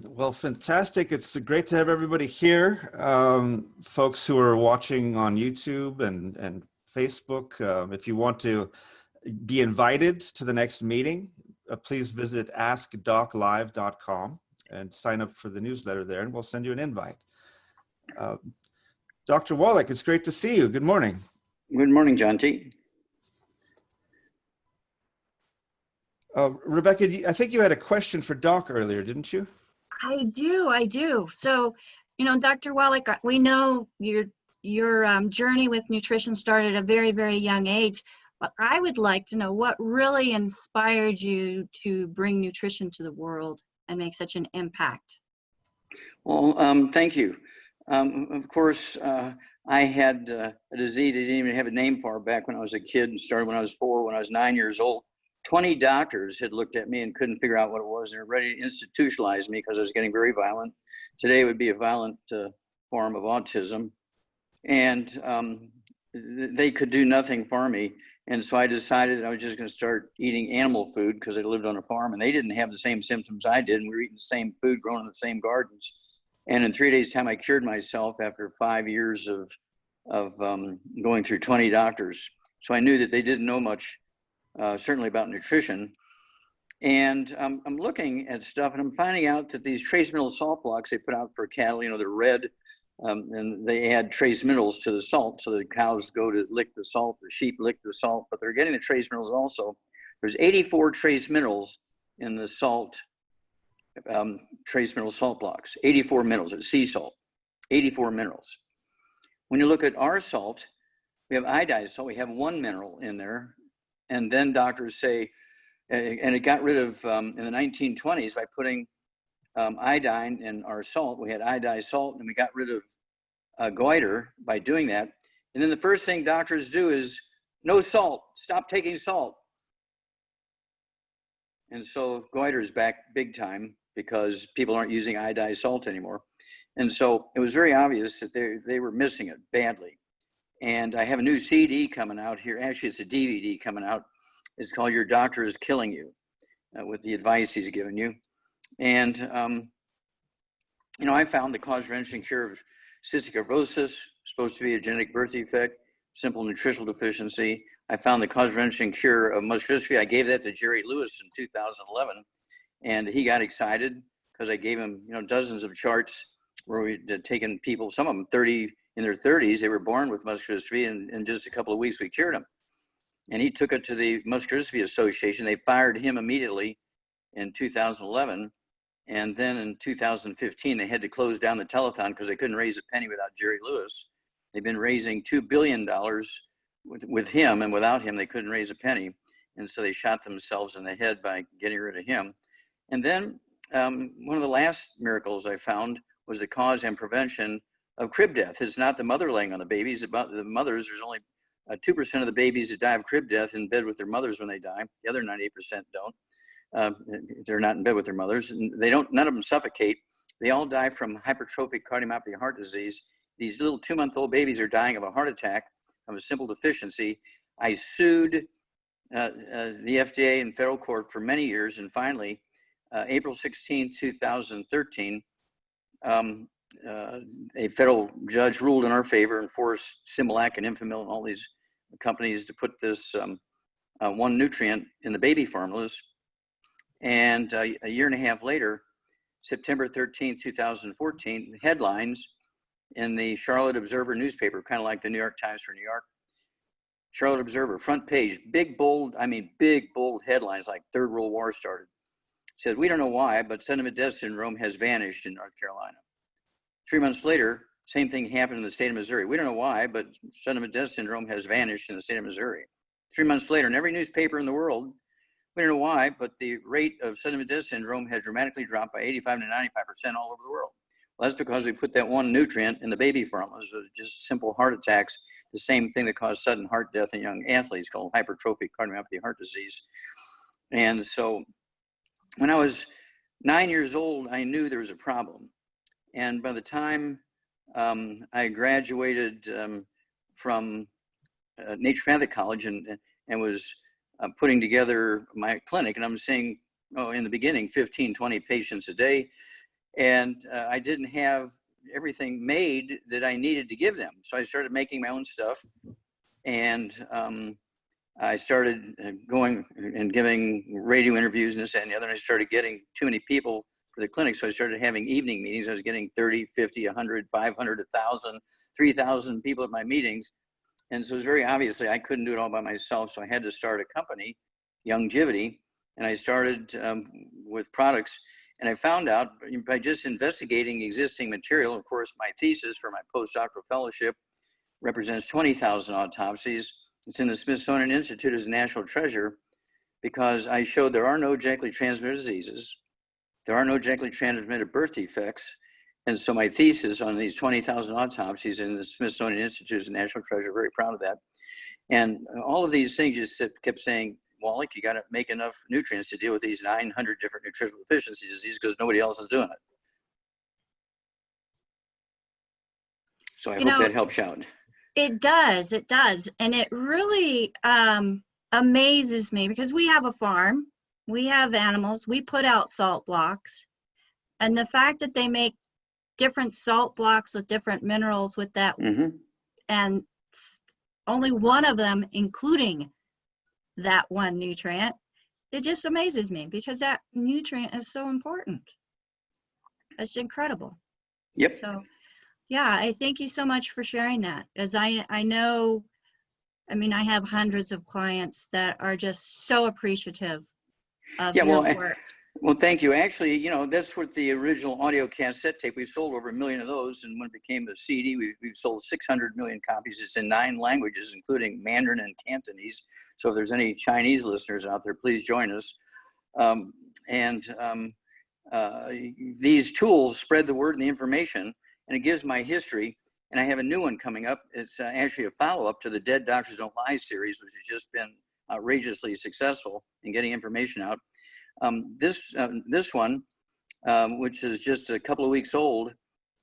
Well, fantastic. It's great to have everybody here. Folks who are watching on YouTube and Facebook, if you want to be invited to the next meeting, please visit askdoclive.com and sign up for the newsletter there, and we'll send you an invite. Dr. Wallach, it's great to see you. Good morning. Good morning, John T. Rebecca, I think you had a question for Doc earlier, didn't you? I do. So, Dr. Wallach, we know your journey with nutrition started at a very, very young age, but I would like to know what really inspired you to bring nutrition to the world and make such an impact. Well, thank you. Of course, I had a disease I didn't even have a name for back when I was a kid, and started when I was 4, when I was 9 years old. 20 doctors had looked at me and couldn't figure out what it was. They were ready to institutionalize me because I was getting very violent. Today would be a violent form of autism. And they could do nothing for me. And so I decided I was just going to start eating animal food because I lived on a farm and they didn't have the same symptoms I did. And we were eating the same food grown in the same gardens. And in 3 days' time, I cured myself after 5 years of going through 20 doctors. So I knew that they didn't know much certainly about nutrition. And I'm looking at stuff and I'm finding out that these trace mineral salt blocks they put out for cattle, they're red, and they add trace minerals to the salt so the cows go to lick the salt, the sheep lick the salt, but they're getting the trace minerals also. There's 84 trace minerals in the salt, trace mineral salt blocks, 84 minerals, it's sea salt, 84 minerals. When you look at our salt, we have iodized salt, we have 1 mineral in there. And then doctors say, and it got rid of, in the 1920s, by putting iodine in our salt, we had iodized salt, and we got rid of goiter by doing that. And then the first thing doctors do is, no salt, stop taking salt. And so goiter is back big time because people aren't using iodized salt anymore. And so it was very obvious that they were missing it badly. And I have a new CD coming out here. Actually, it's a DVD coming out. It's called Your Doctor is Killing You, with the advice he's given you. And, I found the cause, prevention, and cure of cystic fibrosis, supposed to be a genetic birth defect, simple nutritional deficiency. I found the cause, prevention, and cure of muscular dystrophy. I gave that to Jerry Lewis in 2011. And he got excited because I gave him, dozens of charts where we had taken people, some of them in their 30s, they were born with muscular dystrophy, and in just a couple of weeks, we cured them. And he took it to the Muscular Dystrophy Association. They fired him immediately in 2011. And then in 2015, they had to close down the telethon because they couldn't raise a penny without Jerry Lewis. They've been raising $2 billion with him, and without him, they couldn't raise a penny. And so they shot themselves in the head by getting rid of him. And then one of the last miracles I found was the cause and prevention of crib death. It's not the mother laying on the babies, about the mothers. There's only 2% of the babies that die of crib death in bed with their mothers when they die. The other 98% don't. They're not in bed with their mothers. And none of them suffocate. They all die from hypertrophic cardiomyopathy heart disease. These little 2-month-old babies are dying of a heart attack of a simple deficiency. I sued the FDA in federal court for many years. And finally, April 16, 2013, a federal judge ruled in our favor and forced Similac and Infamil and all these companies to put this one nutrient in the baby formulas. And a year and a half later, September 13, 2014, headlines in the Charlotte Observer newspaper, kind of like the New York Times for New York. Charlotte Observer, front page, big, bold headlines like Third World War started. Said, we don't know why, but sudden death syndrome has vanished in North Carolina. 3 months later, same thing happened in the state of Missouri. We don't know why, but sudden death syndrome has vanished in the state of Missouri. 3 months later, in every newspaper in the world, we don't know why, but the rate of sudden death syndrome has dramatically dropped by 85 to 95% all over the world. Well, that's because we put that one nutrient in the baby formulas, just simple heart attacks, the same thing that caused sudden heart death in young athletes called hypertrophic cardiomyopathy heart disease. And so when I was 9 years old, I knew there was a problem. And by the time I graduated from naturopathic college and was putting together my clinic, and I'm seeing, in the beginning, 15, 20 patients a day. and I didn't have everything made that I needed to give them. So I started making my own stuff, and I started going and giving radio interviews and this and the other, and I started getting too many people for the clinic. So I started having evening meetings. I was getting 30, 50, 100, 500, 1,000, 3,000 people at my meetings. And so it was very obviously I couldn't do it all by myself. So I had to start a company, Youngevity, and I started with products. And I found out by just investigating existing material, of course, my thesis for my postdoctoral fellowship represents 20,000 autopsies. It's in the Smithsonian Institute as a national treasure because I showed there are no genetically transmitted diseases. There are no genetically transmitted birth defects. And so my thesis on these 20,000 autopsies in the Smithsonian Institute is a national treasure, very proud of that. And all of these things just kept saying, Wallach, you got to make enough nutrients to deal with these 900 different nutritional deficiency diseases because nobody else is doing it. So I hope that helps you out. It does. And it really amazes me because we have a farm, we have animals, we put out salt blocks. And the fact that they make different salt blocks with different minerals with that, and only one of them, including that one nutrient, it just amazes me because that nutrient is so important. It's incredible. Yep. So, yeah, I thank you so much for sharing that. As I know, I mean, I have hundreds of clients that are just so appreciative of your work. Well, thank you. Actually, you know, that's what the original audio cassette tape, we've sold over 1 million of those. And when it became a CD, we've sold 600 million copies. It's in 9 languages, including Mandarin and Cantonese. So if there's any Chinese listeners out there, please join us. These tools spread the word and the information, and it gives my history. And I have a new one coming up. It's actually a follow-up to the Dead Doctors Don't Lie series, which has just been outrageously successful in getting information out. This one, which is just a couple of weeks old,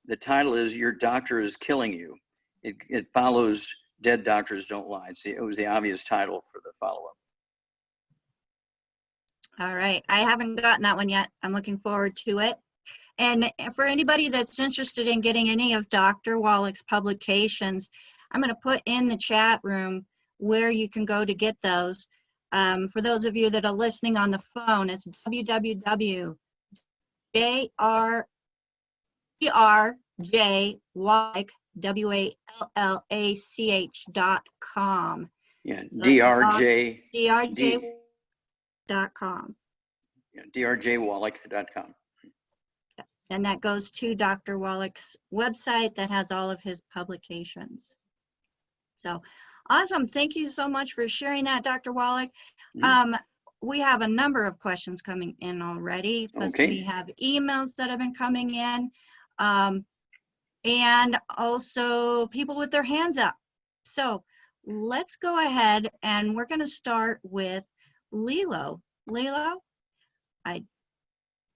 the title is Your Doctor is Killing You. It follows Dead Doctors Don't Lie. It was the obvious title for the follow-up. All right. I haven't gotten that one yet. I'm looking forward to it. And for anybody that's interested in getting any of Dr. Wallach's publications, I'm going to put in the chat room where you can go to get those. For those of you that are listening on the phone, it's www.drjwallach.com. Yeah, so drj.com. Yeah, drjwallach.com. And that goes to Dr. Wallach's website that has all of his publications. So awesome. Thank you so much for sharing that, Dr. Wallach. We have a number of questions coming in already. Plus we have emails that have been coming in. And also people with their hands up. So let's go ahead and we're going to start with Lilo. Lilo, I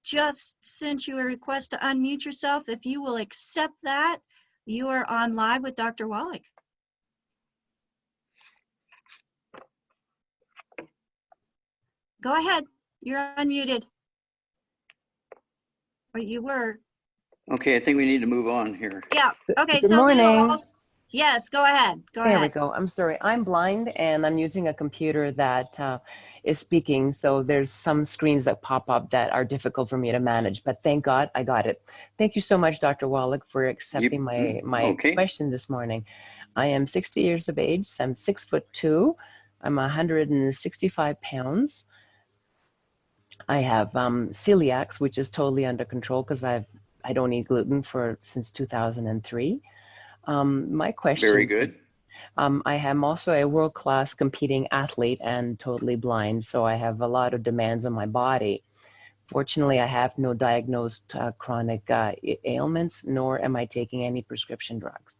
just sent you a request to unmute yourself. If you will accept that, you are on live with Dr. Wallach. Go ahead. You're unmuted. Or you were. Okay, I think we need to move on here. Yeah. Okay. Good morning. Yes, go ahead. There we go. I'm sorry. I'm blind and I'm using a computer that is speaking. So there's some screens that pop up that are difficult for me to manage, but thank God I got it. Thank you so much, Dr. Wallach, for accepting my question this morning. I am 60 years of age. So I'm 6'2". I'm 165 pounds. I have celiacs, which is totally under control because I don't eat gluten since 2003. My question. Very good. I am also a world-class competing athlete and totally blind, so I have a lot of demands on my body. Fortunately, I have no diagnosed chronic ailments, nor am I taking any prescription drugs.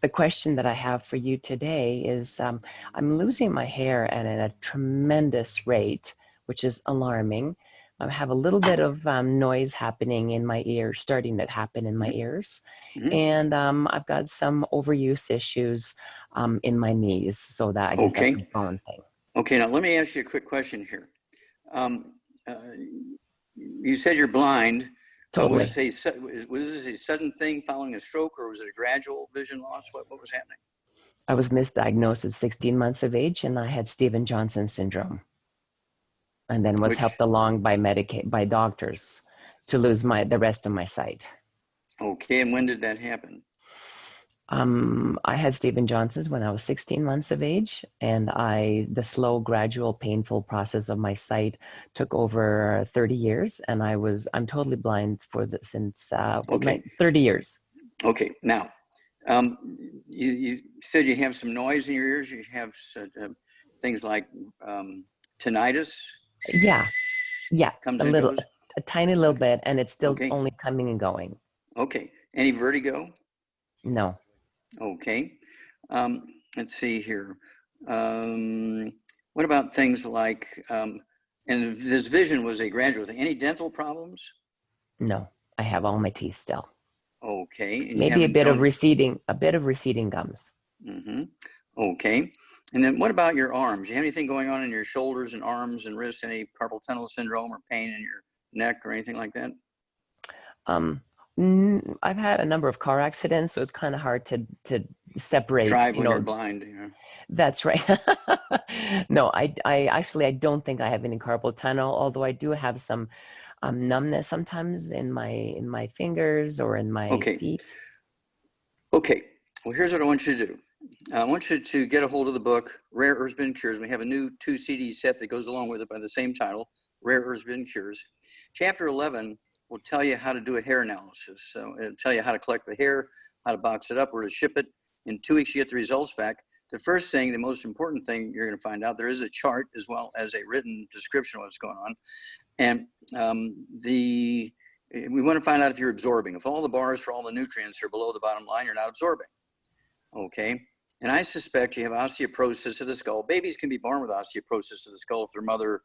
The question that I have for you today is, I'm losing my hair at a tremendous rate, which is alarming. I have a little bit of noise happening in my ears, starting to happen in my ears. And I've got some overuse issues in my knees. So that I guess that's a common thing. Okay, now let me ask you a quick question here. you said you're blind. Totally. Was this a sudden thing following a stroke, or was it a gradual vision loss? What was happening? I was misdiagnosed at 16 months of age, and I had Stevens-Johnson syndrome, and then was helped along by doctors to lose the rest of my sight. Okay, and when did that happen? I had Stevens-Johnson's when I was 16 months of age, and the slow, gradual, painful process of my sight took over 30 years, and I'm totally blind since 30 years. Okay, now, you said you have some noise in your ears. You have things like tinnitus. Yeah, Comes a and little, goes? a tiny little bit, and it's still Okay. only coming and going. Okay, any vertigo? No. Okay, let's see here. What about things like, and this vision was a gradual thing. Any dental problems? No, I have all my teeth still. Okay. And maybe a bit of receding gums. Mm-hmm. Okay. And then what about your arms? Do you have anything going on in your shoulders and arms and wrists? Any carpal tunnel syndrome or pain in your neck or anything like that? I've had a number of car accidents, so it's kind of hard to separate. Drive when you're blind. Yeah. That's right. No, I actually don't think I have any carpal tunnel, although I do have some numbness sometimes in my fingers or in my feet. Okay. Well, here's what I want you to do. I want you to get a hold of the book, Rare Earths Been Cures. We have a new 2 CD set that goes along with it by the same title, Rare Earths Been Cures. Chapter 11 will tell you how to do a hair analysis. So it'll tell you how to collect the hair, how to box it up, where to ship it. In 2 weeks, you get the results back. The first thing, the most important thing you're going to find out, there is a chart as well as a written description of what's going on. And we want to find out if you're absorbing. If all the bars for all the nutrients are below the bottom line, you're not absorbing. Okay. And I suspect you have osteoporosis of the skull. Babies can be born with osteoporosis of the skull if their mother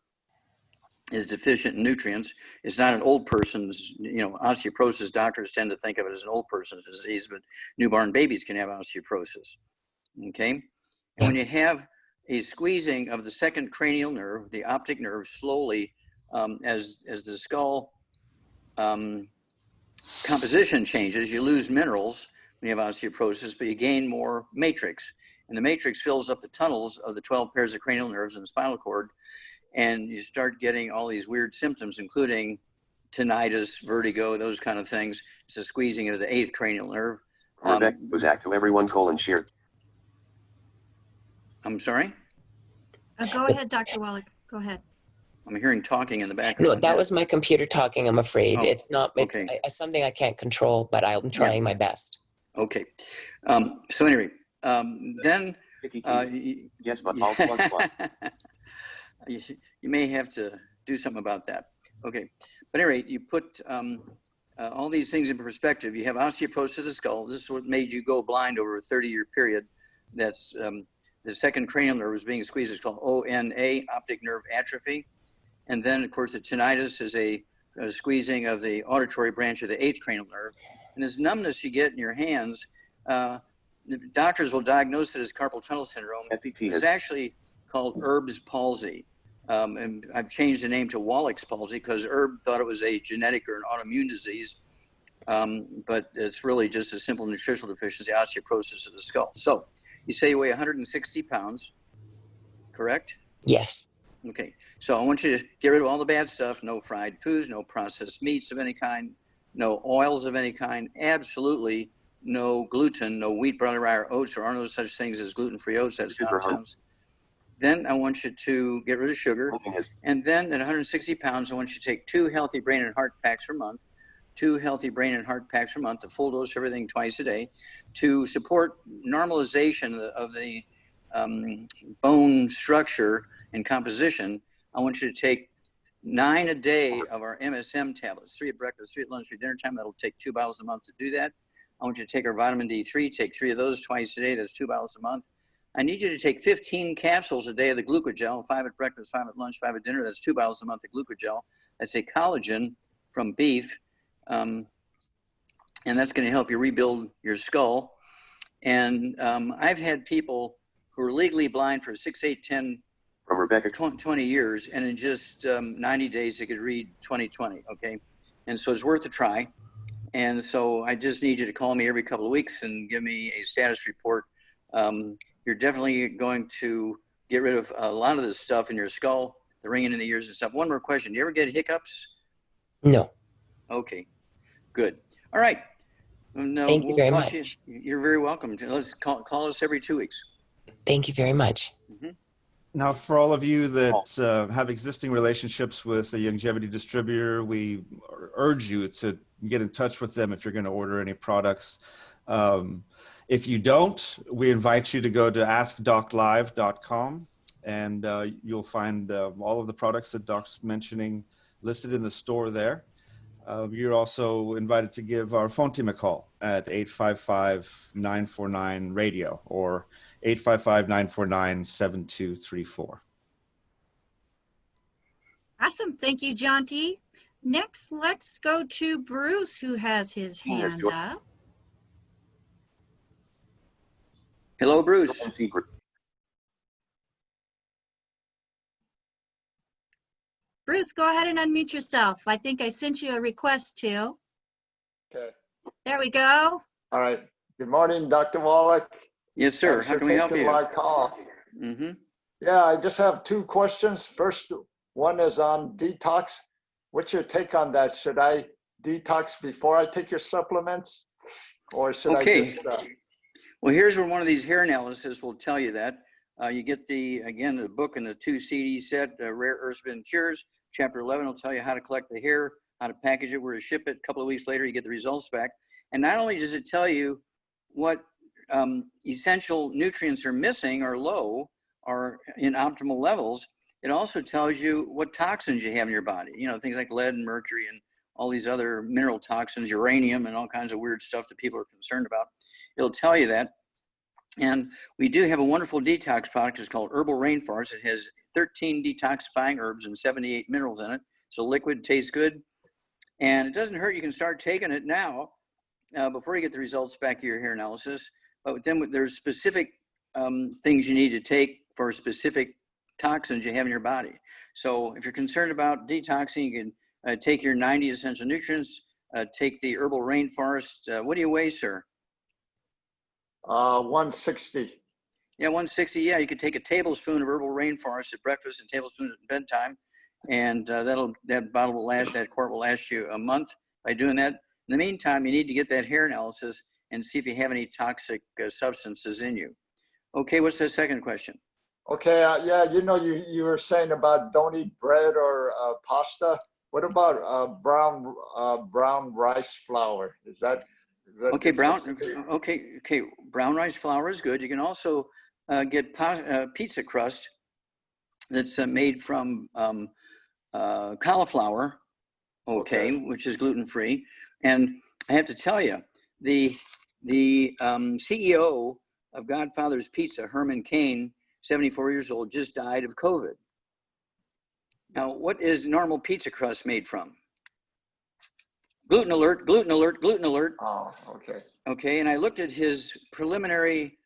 is deficient in nutrients. It's not an old person's, osteoporosis. Doctors tend to think of it as an old person's disease, but newborn babies can have osteoporosis. Okay. And when you have a squeezing of the second cranial nerve, the optic nerve, slowly, as the skull composition changes, you lose minerals when you have osteoporosis, but you gain more matrix. And the matrix fills up the tunnels of the 12 pairs of cranial nerves in the spinal cord. And you start getting all these weird symptoms, including tinnitus, vertigo, those kind of things. It's a squeezing of the 8th cranial nerve. Buzak to everyone : shear. I'm sorry? Go ahead, Dr. Wallach. Go ahead. I'm hearing talking in the background. No, that was my computer talking, I'm afraid. Oh, it's something I can't control, but I'm trying my best. Okay. So anyway, then Yes, but all plus. you may have to do something about that. Okay. But at any rate, you put all these things in perspective. You have osteoporosis of the skull. This is what made you go blind over a 30-year period. That's the second cranial nerve is being squeezed. It's called ONA, optic nerve atrophy. And then, of course, the tinnitus is a squeezing of the auditory branch of the 8th cranial nerve. And this numbness you get in your hands, the doctors will diagnose it as carpal tunnel syndrome. It's actually called Erb's palsy. And I've changed the name to Wallach's palsy because Erb thought it was a genetic or an autoimmune disease. But it's really just a simple nutritional deficiency, osteoporosis of the skull. So you say you weigh 160 pounds, correct? Yes. Okay. So I want you to get rid of all the bad stuff. No fried foods, no processed meats of any kind, no oils of any kind, absolutely no gluten, no wheat, barley, rye, or oats. There are no such things as gluten-free oats. That's nonsense. Then I want you to get rid of sugar. And then at 160 pounds, I want you to take 2 healthy brain and heart packs per month, 2 healthy brain and heart packs per month, a full dose of everything twice a day to support normalization of the bone structure and composition. I want you to take 9 a day of our MSM tablets, 3 at breakfast, 3 at lunch, 3 at dinner time. That'll take 2 bottles a month to do that. I want you to take our vitamin D3, take 3 of those twice a day. That's 2 bottles a month. I need you to take 15 capsules a day of the glucogel, 5 at breakfast, 5 at lunch, 5 at dinner. That's 2 bottles a month of glucogel. That's a collagen from beef. And that's going to help you rebuild your skull. And I've had people who are legally blind for 6, 8, 10 Rebecca. 20 years, and in just 90 days, he could read 20/20, okay? And so it's worth a try. And so I just need you to call me every couple of weeks and give me a status report. You're definitely going to get rid of a lot of this stuff in your skull, the ringing in the ears and stuff. One more question. Do you ever get hiccups? No. Okay, good. All right. No, Thank you very much. You're very welcome. Let's call us every 2 weeks. Thank you very much. Mm-hmm. Now, for all of you that have existing relationships with a longevity distributor, we urge you to get in touch with them if you're going to order any products. If you don't, we invite you to go to askdoclive.com, and you'll find all of the products that Doc's mentioning listed in the store there. You're also invited to give our phone team a call at 855-949-RADIO or 855-949-7234. Awesome. Thank you, John T. Next, let's go to Bruce, who has his hand up. Hello, Bruce. Bruce, go ahead and unmute yourself. I think I sent you a request to. Okay. There we go. All right. Good morning, Dr. Wallach. Yes, sir. How can we help you? My call. Mm-hmm. Yeah, I just have two questions. First one is on detox. What's your take on that? Should I detox before I take your supplements? Or should I just... Well, here's where one of these hair analysis will tell you that. You get the book and the 2 CD set, Rare Earths and Cures. Chapter 11 will tell you how to collect the hair, how to package it, where to ship it. A couple of weeks later, you get the results back. And not only does it tell you what essential nutrients are missing or low or in optimal levels, it also tells you what toxins you have in your body. You know, things like lead and mercury and all these other mineral toxins, uranium and all kinds of weird stuff that people are concerned about. It'll tell you that. And we do have a wonderful detox product. It's called Herbal Rainforest. It has 13 detoxifying herbs and 78 minerals in it. So liquid, tastes good. And it doesn't hurt. You can start taking it now before you get the results back of your hair analysis. But then there's specific things you need to take for specific toxins you have in your body. So if you're concerned about detoxing, you can take your 90 essential nutrients, take the Herbal Rainforest. What do you weigh, sir? 160. Yeah, 160. Yeah, you could take a tablespoon of Herbal Rainforest at breakfast and a tablespoon at bedtime, and that bottle will last, that quart will last you a month by doing that. In the meantime, you need to get that hair analysis and see if you have any toxic substances in you. Okay, what's the second question? Okay, yeah, you know, you were saying about don't eat bread or pasta. What about brown rice flour? Is that okay? Brown rice flour is good. You can also get pizza crust that's made from cauliflower, okay, which is gluten-free. And I have to tell you, the CEO of Godfather's Pizza, Herman Cain, 74 years old, just died of COVID. Now, what is normal pizza crust made from? Gluten alert, gluten alert, gluten alert. Oh, okay. Okay, and I looked at his preliminary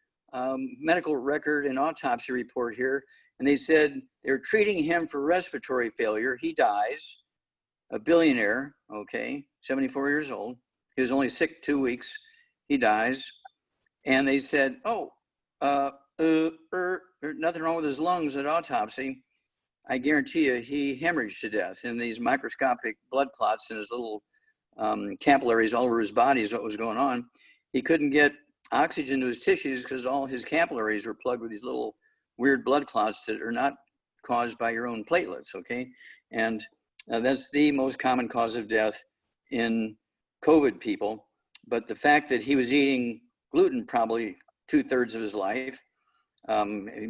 medical record and autopsy report here, and they said they're treating him for respiratory failure. He dies, a billionaire, okay, 74 years old. He was only sick 2 weeks. He dies. And they said, there's nothing wrong with his lungs at autopsy. I guarantee you he hemorrhaged to death, and these microscopic blood clots in his little capillaries all over his body is what was going on. He couldn't get oxygen to his tissues because all his capillaries were plugged with these little weird blood clots that are not caused by your own platelets, okay? And that's the most common cause of death in COVID people. But the fact that he was eating gluten probably 2/3 of his life,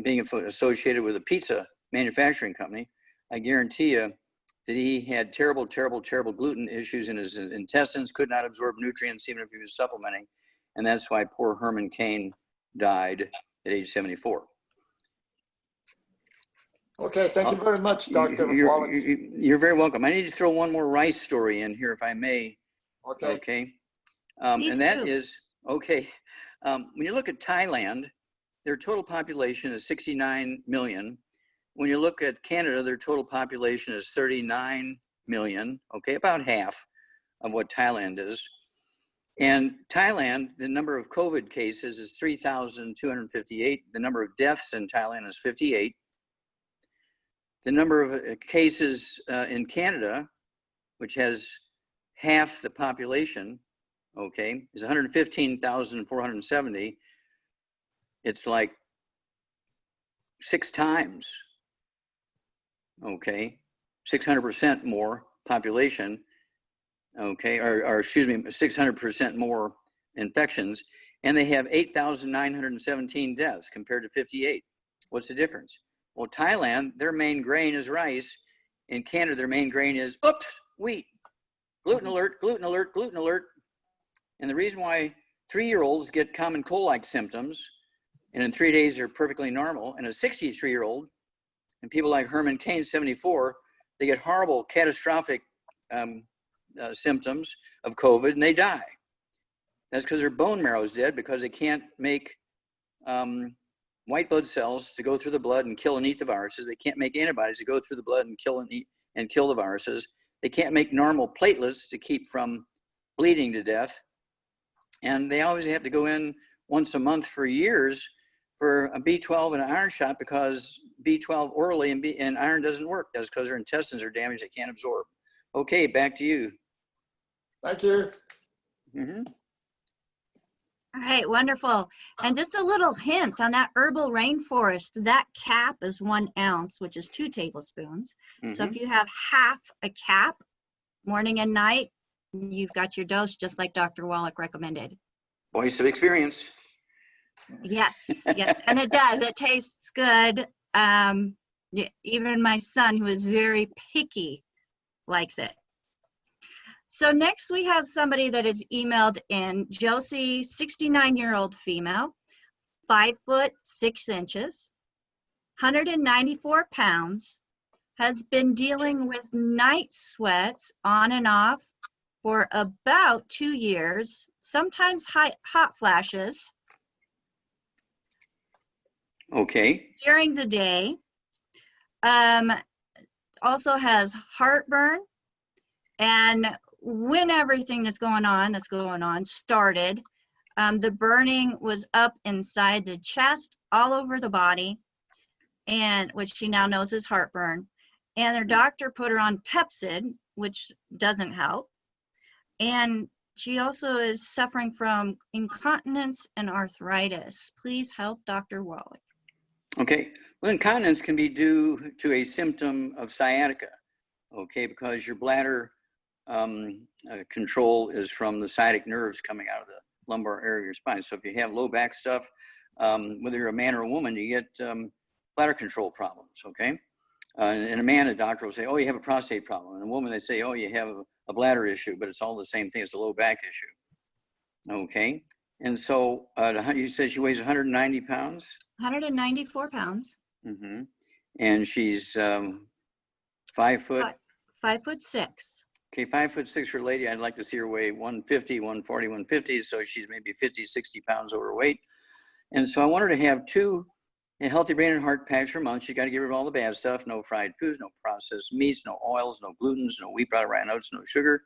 being associated with a pizza manufacturing company, I guarantee you that he had terrible, terrible, terrible gluten issues in his intestines, could not absorb nutrients even if he was supplementing. And that's why poor Herman Cain died at age 74. Okay, thank you very much, Dr. Wallach. You're very welcome. I need to throw one more rice story in here, if I may. Okay. Okay. And that is, okay, when you look at Thailand, their total population is 69 million. when you look at Canada, their total population is 39 million, okay, about half of what Thailand is. And Thailand, the number of COVID cases is 3,258. The number of deaths in Thailand is 58. The number of cases in Canada, which has half the population, okay, is 115,470. It's like 6 times, okay, 600% more population, okay, or excuse me, 600% more infections, and they have 8,917 deaths compared to 58. What's the difference? Well, Thailand, their main grain is rice. In Canada, their main grain is, oops, wheat. Gluten alert, gluten alert, gluten alert. And the reason why 3-year-olds get common cold-like symptoms, and in 3 days they're perfectly normal, and a 63-year-old, and people like Herman Cain, 74, they get horrible, catastrophic symptoms of COVID, and they die. That's because their bone marrow is dead, because they can't make white blood cells to go through the blood and kill and eat the viruses. They can't make antibodies to go through the blood and kill and eat and kill the viruses. They can't make normal platelets to keep from bleeding to death. And they always have to go in once a month for years for a B12 and an iron shot, because B12 orally and iron doesn't work. That's because their intestines are damaged, they can't absorb. Okay, back to you. Thank you. Mm-hmm. All right, wonderful. And just a little hint on that herbal rainforest, that cap is 1 ounce, which is 2 tablespoons. So if you have half a cap, morning and night, you've got your dose, just like Dr. Wallach recommended. Voice of experience. Yes, yes, and it does. It tastes good. Even my son, who is very picky, likes it. So next we have somebody that is emailed in, Josie, 69-year-old female, 5 foot 6 inches, 194 pounds, has been dealing with night sweats on and off for about 2 years, sometimes hot flashes. Okay. During the day. Also has heartburn, and when everything that's going on started, the burning was up inside the chest, all over the body, and which she now knows is heartburn. And her doctor put her on Pepsid, which doesn't help. And she also is suffering from incontinence and arthritis. Please help Dr. Wallach. Okay. Well, incontinence can be due to a symptom of sciatica, okay, because your bladder control is from the sciatic nerves coming out of the lumbar area of your spine. So if you have low back stuff, whether you're a man or a woman, you get bladder control problems, okay? And a man, a doctor will say, oh, you have a prostate problem. And a woman, they say, oh, you have a bladder issue, but it's all the same thing. It's a low back issue, okay? And so you said she weighs 190 pounds? 194 pounds. Mm-hmm. And she's 5 foot? 5 foot 6. Okay, 5 foot 6 for a lady. I'd like to see her weigh 150, 140, 150. So she's maybe 50, 60 pounds overweight. And so I want her to have 2 healthy brain and heart packs per month. She's got to get rid of all the bad stuff. No fried foods, no processed meats, no oils, no glutens, no wheat, bran, rye oats, no sugar.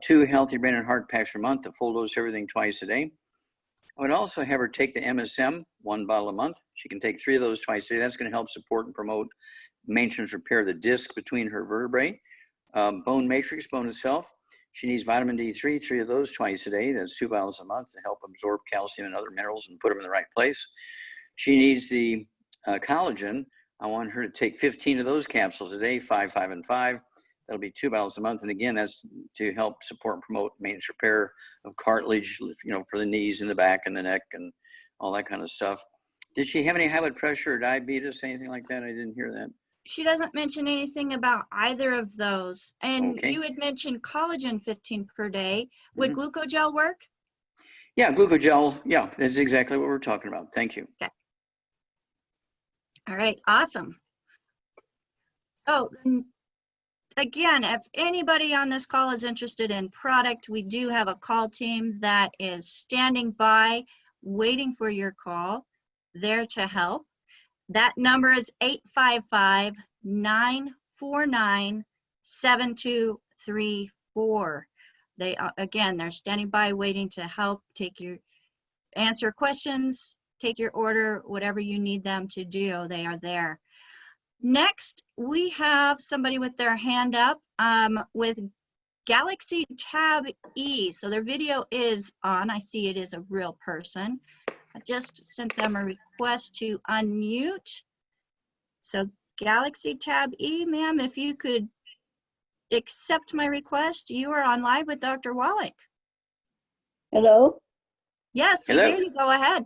2 healthy brain and heart packs per month, a full dose, everything twice a day. I would also have her take the MSM, 1 bottle a month. She can take 3 of those twice a day. That's going to help support and promote maintenance repair of the disc between her vertebrae. Bone matrix, bone itself. She needs vitamin D3, 3 of those twice a day. That's 2 bottles a month to help absorb calcium and other minerals and put them in the right place. She needs the collagen. I want her to take 15 of those capsules a day, 5, 5, and 5. That'll be 2 bottles a month. And again, that's to help support and promote maintenance repair of cartilage, for the knees and the back and the neck and all that kind of stuff. Did she have any high blood pressure or diabetes, anything like that? I didn't hear that. She doesn't mention anything about either of those. And Okay. you had mentioned collagen 15 per day. Would glucogel work? Yeah, glucogel. Yeah, that's exactly what we're talking about. Thank you. Okay. All right, awesome. Oh, again, if anybody on this call is interested in product, we do have a call team that is standing by, waiting for your call, there to help. That number is 855-949-7234. They again, they're standing by waiting to help answer questions, take your order, whatever you need them to do, they are there. Next, we have somebody with their hand up with Galaxy Tab E. So their video is on. I see it is a real person. I just sent them a request to unmute. So Galaxy Tab E, ma'am, if you could accept my request, you are on live with Dr. Wallach. Hello, Yes, we Hello. hear you. Go ahead.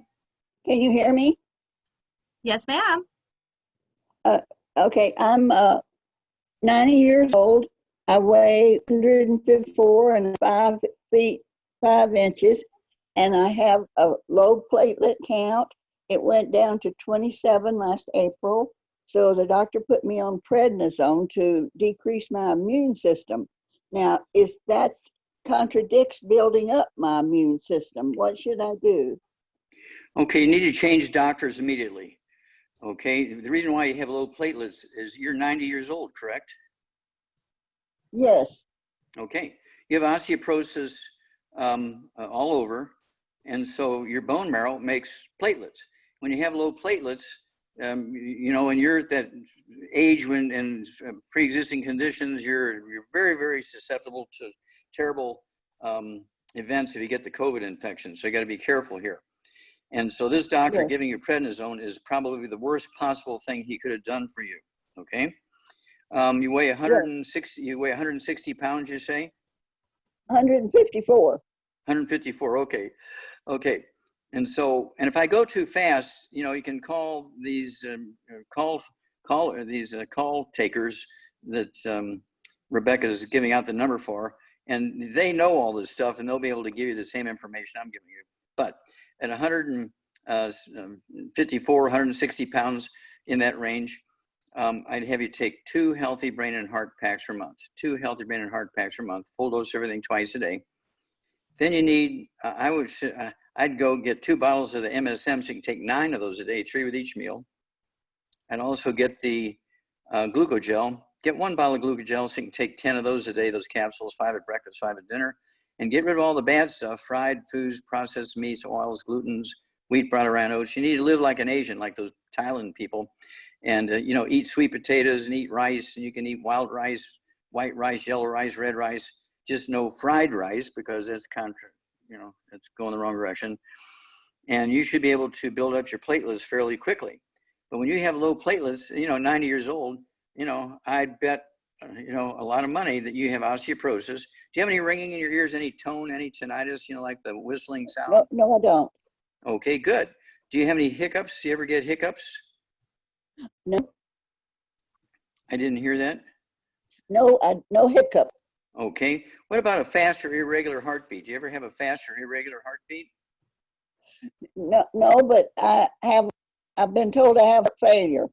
can you hear me? Yes, ma'am. Okay, I'm 90 years old. I weigh 154 and 5 feet 5 inches, and I have a low platelet count. It went down to 27 last April. So the doctor put me on prednisone to decrease my immune system. Now, that contradicts building up my immune system. What should I do? Okay, you need to change doctors immediately. Okay, the reason why you have low platelets is you're 90 years old, correct? Yes, Okay, you have osteoporosis all over, and so your bone marrow makes platelets. When you have low platelets, you know, when you're at that age when in pre-existing conditions, you're very, very susceptible to terrible events if you get the COVID infection. So you got to be careful here. And so this doctor yes. giving you prednisone is probably the worst possible thing he could have done for you. Okay, you weigh 160. You weigh 160 pounds. You say 154. 154. Okay, okay. And so, and if I go too fast, you know, you can call these call takers that Rebecca's giving out the number for, and they know all this stuff, and they'll be able to give you the same information I'm giving you. But at 154, 160 pounds, in that range, I'd have you take 2 healthy brain and heart packs per month. 2 healthy brain and heart packs per month, full dose everything twice a day. Then you need, I'd go get 2 bottles of the MSM, so you can take 9 of those a day, 3 with each meal. And also get the glucogel. Get 1 bottle of glucogel, so you can take 10 of those a day, those capsules, 5 at breakfast, 5 at dinner. And get rid of all the bad stuff, fried foods, processed meats, oils, glutens, wheat, brought around oats. You need to live like an Asian, like those Thailand people. And, you know, eat sweet potatoes and eat rice. And you can eat wild rice, white rice, yellow rice, red rice. Just no fried rice, because that's it's going the wrong direction. And you should be able to build up your platelets fairly quickly. But when you have low platelets, you know, 90 years old, you know, I'd bet, you know, a lot of money that you have osteoporosis. Do you have any ringing in your ears, any tone, any tinnitus, you know, like the whistling sound? No, I don't. Okay, good. Do you have any hiccups? Do you ever get hiccups? No, I didn't hear that. no, no hiccup. Okay. What about a fast or irregular heartbeat? Do you ever have a fast or irregular heartbeat? No, but I've been told I have failure.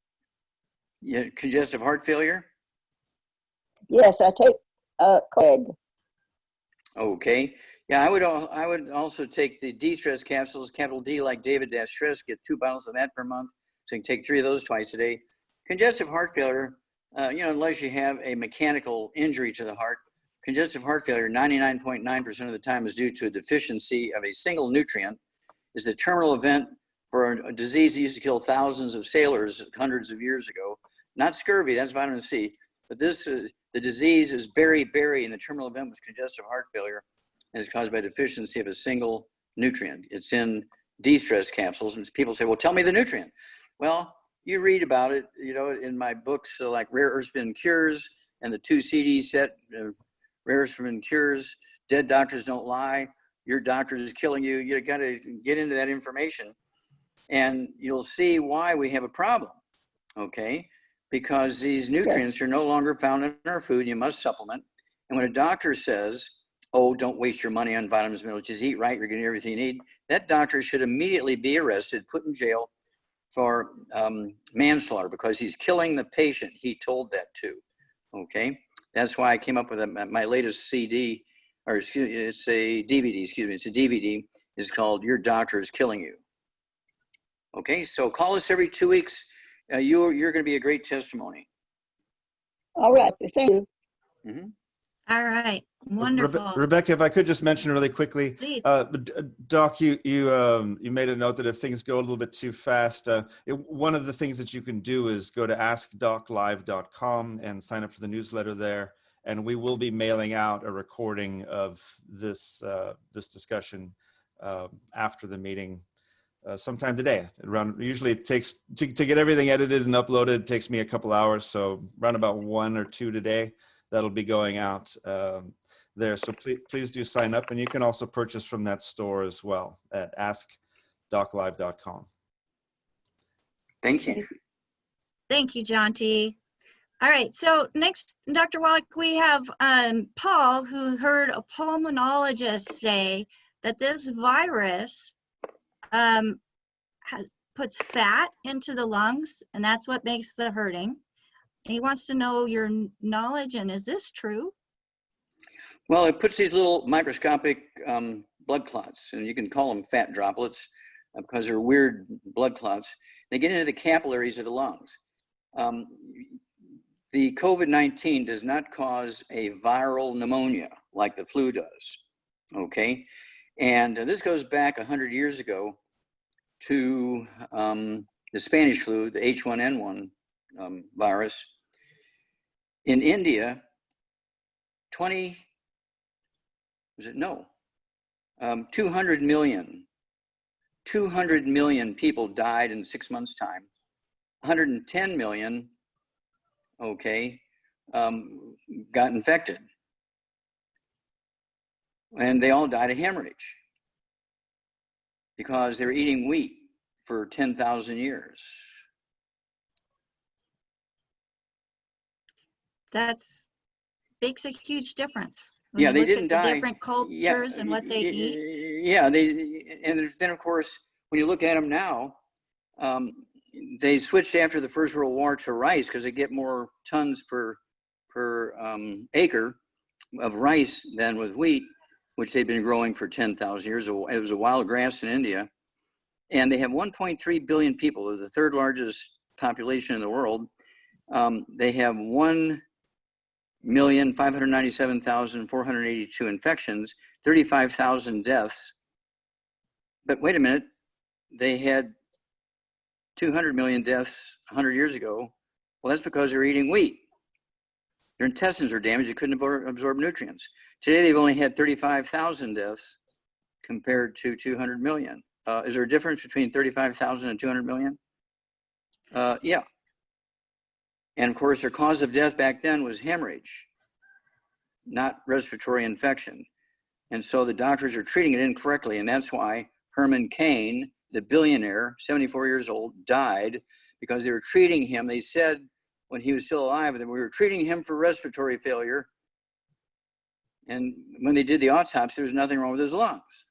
Yeah, congestive heart failure? Yes, I take Craig. Okay. Yeah, I would also take the de-stress capsules, capital D like David-stress, get 2 bottles of that per month. So you can take 3 of those twice a day. Congestive heart failure, you know, unless you have a mechanical injury to the heart, congestive heart failure 99.9% of the time is due to a deficiency of a single nutrient. Is the terminal event for a disease that used to kill thousands of sailors hundreds of years ago. Not scurvy, that's vitamin C. But this, the disease is beriberi, and the terminal event was congestive heart failure, and it's caused by deficiency of a single nutrient. It's in de-stress capsules, and people say, well, tell me the nutrient. Well, you read about it, you know, in my books, like Rare Earths Been Cures, and the 2 CD set, Rare Earths Been Cures, Dead Doctors Don't Lie, Your Doctor is Killing You. You got to get into that information, and you'll see why we have a problem, okay? Because these nutrients are no longer found in our food. You must supplement. And when a doctor says, oh, don't waste your money on vitamins, minerals, just eat right, you're getting everything you need, that doctor should immediately be arrested, put in jail for manslaughter, because he's killing the patient he told that to, okay? That's why I came up with my latest CD, or excuse me, it's a DVD, excuse me, it's a DVD. It's called Your Doctor is Killing You. Okay, so call us every 2 weeks. you're going to be a great testimony. All right, thank you. Mhm. All right. Wonderful. Rebecca, if I could just mention really quickly, Please. Doc, you made a note that if things go a little bit too fast, one of the things that you can do is go to askdoclive.com and sign up for the newsletter there, and we will be mailing out a recording of this this discussion after the meeting sometime today. Usually it takes to get everything edited and uploaded. It takes me a couple hours, so around about 1 or 2 today. That'll be going out there. So please do sign up, and you can also purchase from that store as well at askdoclive.com. Thank you. Thank you, John T. All right, so next, Dr. Wallach, we have Paul, who heard a pulmonologist say that this virus puts fat into the lungs, and that's what makes the hurting. He wants to know your knowledge, and is this true? Well, it puts these little microscopic blood clots, and you can call them fat droplets because they're weird blood clots. They get into the capillaries of the lungs. The COVID-19 does not cause a viral pneumonia like the flu does, okay? And this goes back 100 years ago to the Spanish flu, the H1N1 virus. In India, 200 million people died in 6 months' time. 110 million, okay, got infected. And they all died of hemorrhage because they were eating wheat for 10,000 years. That makes a huge difference. When Yeah, you they look didn't at the die. different cultures and what they eat. Yeah, and then of course, when you look at them now, they switched after the First World War to rice because they get more tons per acre of rice than with wheat, which they'd been growing for 10,000 years. It was a wild grass in India. And they have 1.3 billion people. They're the third largest population in the world. They have 1,597,482 infections, 35,000 deaths. But wait a minute, they had 200 million deaths 100 years ago. Well, that's because they're eating wheat. Their intestines are damaged, they couldn't absorb nutrients. Today, they've only had 35,000 deaths compared to 200 million. Is there a difference between 35,000 and 200 million? Yeah. And of course, their cause of death back then was hemorrhage, not respiratory infection. And so the doctors are treating it incorrectly. And that's why Herman Cain, the billionaire, 74 years old, died because they were treating him. They said when he was still alive that we were treating him for respiratory failure. And when they did the autopsy, there was nothing wrong with his lungs.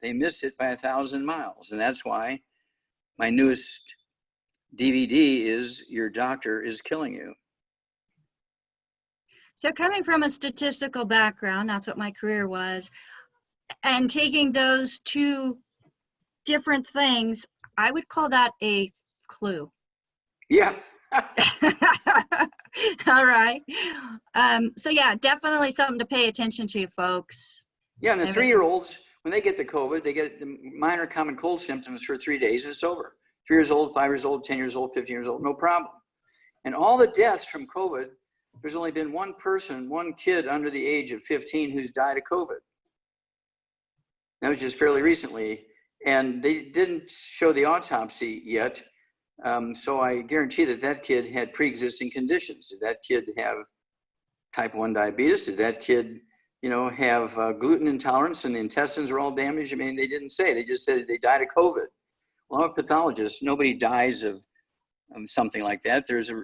They missed it by 1,000 miles. And that's why my newest DVD is Your Doctor is Killing You. So coming from a statistical background, that's what my career was, and taking those two different things, I would call that a clue. Yeah. All right. So yeah, definitely something to pay attention to, folks. Yeah, and the 3-year-olds, when they get the COVID, they get the minor common cold symptoms for 3 days and it's over. 3 years old, 5 years old, 10 years old, 15 years old, no problem. And all the deaths from COVID, there's only been one person, one kid under the age of 15 who's died of COVID. That was just fairly recently. And they didn't show the autopsy yet. So I guarantee that that kid had pre-existing conditions. Did that kid have type 1 diabetes? Did that kid, have gluten intolerance and the intestines were all damaged? I mean, they didn't say. They just said they died of COVID. Well, I'm a pathologist. Nobody dies of something like that. There's a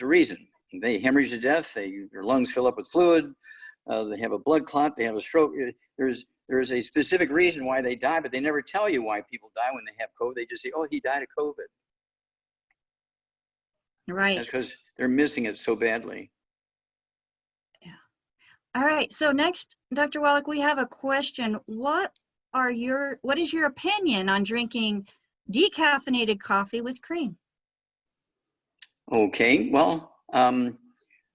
reason. They hemorrhage to death. Their lungs fill up with fluid. They have a blood clot. They have a stroke. There is a specific reason why they die, but they never tell you why people die when they have COVID. They just say, "Oh, he died of COVID." Right. That's because they're missing it so badly. Yeah. All right. So next, Dr. Wallach, we have a question. What is your opinion on drinking decaffeinated coffee with cream. Okay, well, to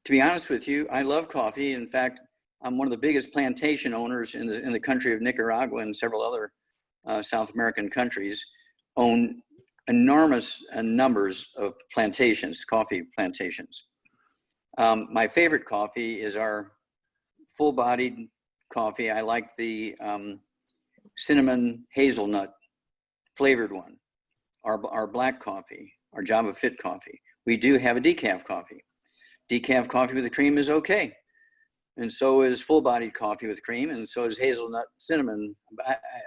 be honest with you, I love coffee. In fact, I'm one of the biggest plantation owners in the country of Nicaragua and several other South American countries. Own enormous numbers of plantations, coffee plantations. My favorite coffee is our full-bodied coffee. I like the cinnamon hazelnut flavored one, our black coffee, our Java Fit coffee. We do have a decaf coffee. Decaf coffee with the cream is okay. And so is full-bodied coffee with cream, and so is hazelnut cinnamon.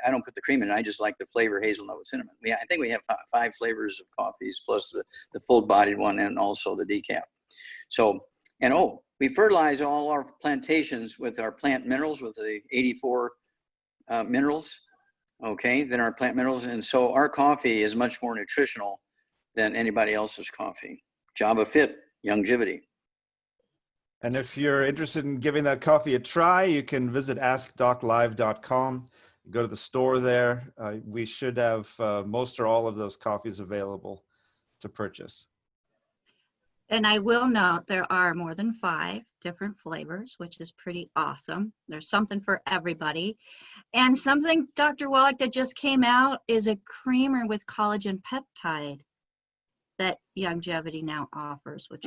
I don't put the cream in, I just like the flavor hazelnut with cinnamon. I think we have 5 flavors of coffees, plus the full-bodied one and also the decaf. So, and we fertilize all our plantations with our plant minerals, with the 84 minerals, okay, than our plant minerals. And so our coffee is much more nutritional than anybody else's coffee. Java Fit, longevity. And if you're interested in giving that coffee a try, you can visit askdoclive.com. Go to the store there. We should have most or all of those coffees available to purchase. And I will note there are more than 5 different flavors, which is pretty awesome. There's something for everybody. And something, Dr. Wallach, that just came out is a creamer with collagen peptide that Longevity now offers, which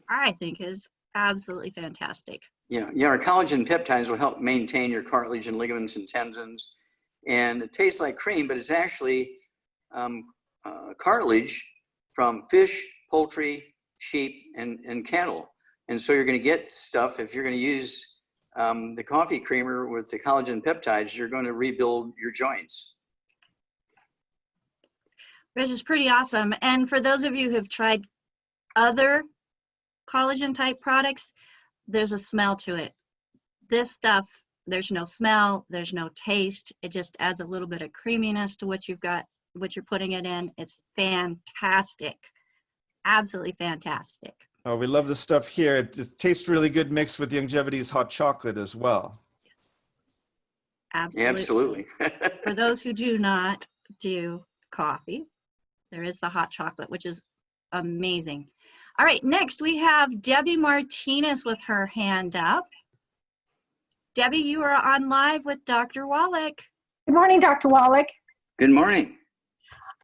I think is absolutely fantastic. Yeah, our collagen peptides will help maintain your cartilage and ligaments and tendons. And it tastes like cream, but it's actually cartilage from fish, poultry, sheep, and cattle. And so you're going to get stuff, if you're going to use the coffee creamer with the collagen peptides, you're going to rebuild your joints. Which is pretty awesome. And for those of you who've tried other collagen type products, there's a smell to it. This stuff, there's no smell, there's no taste. It just adds a little bit of creaminess to what you've got, what you're putting it in. It's fantastic. Absolutely fantastic. Oh, we love the stuff here. It just tastes really good mixed with Longevity's hot chocolate as well. Absolutely. For those who do not do coffee, there is the hot chocolate, which is amazing. All right, next we have Debbie Martinez with her hand up. Debbie, you are on live with Dr. Wallach. Good morning, Dr. Wallach. Good morning.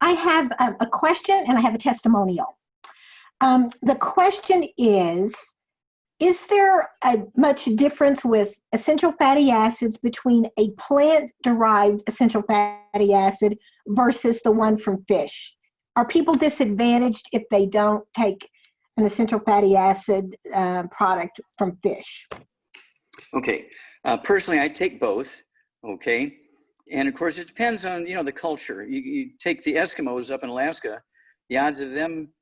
I have a question and I have a testimonial. The question is there a much difference with essential fatty acids between a plant-derived essential fatty acid versus the one from fish? Are people disadvantaged if they don't take an essential fatty acid product from fish? Okay, personally, I take both, okay? And of course, it depends on, the culture. You take the Eskimos up in Alaska, the odds of them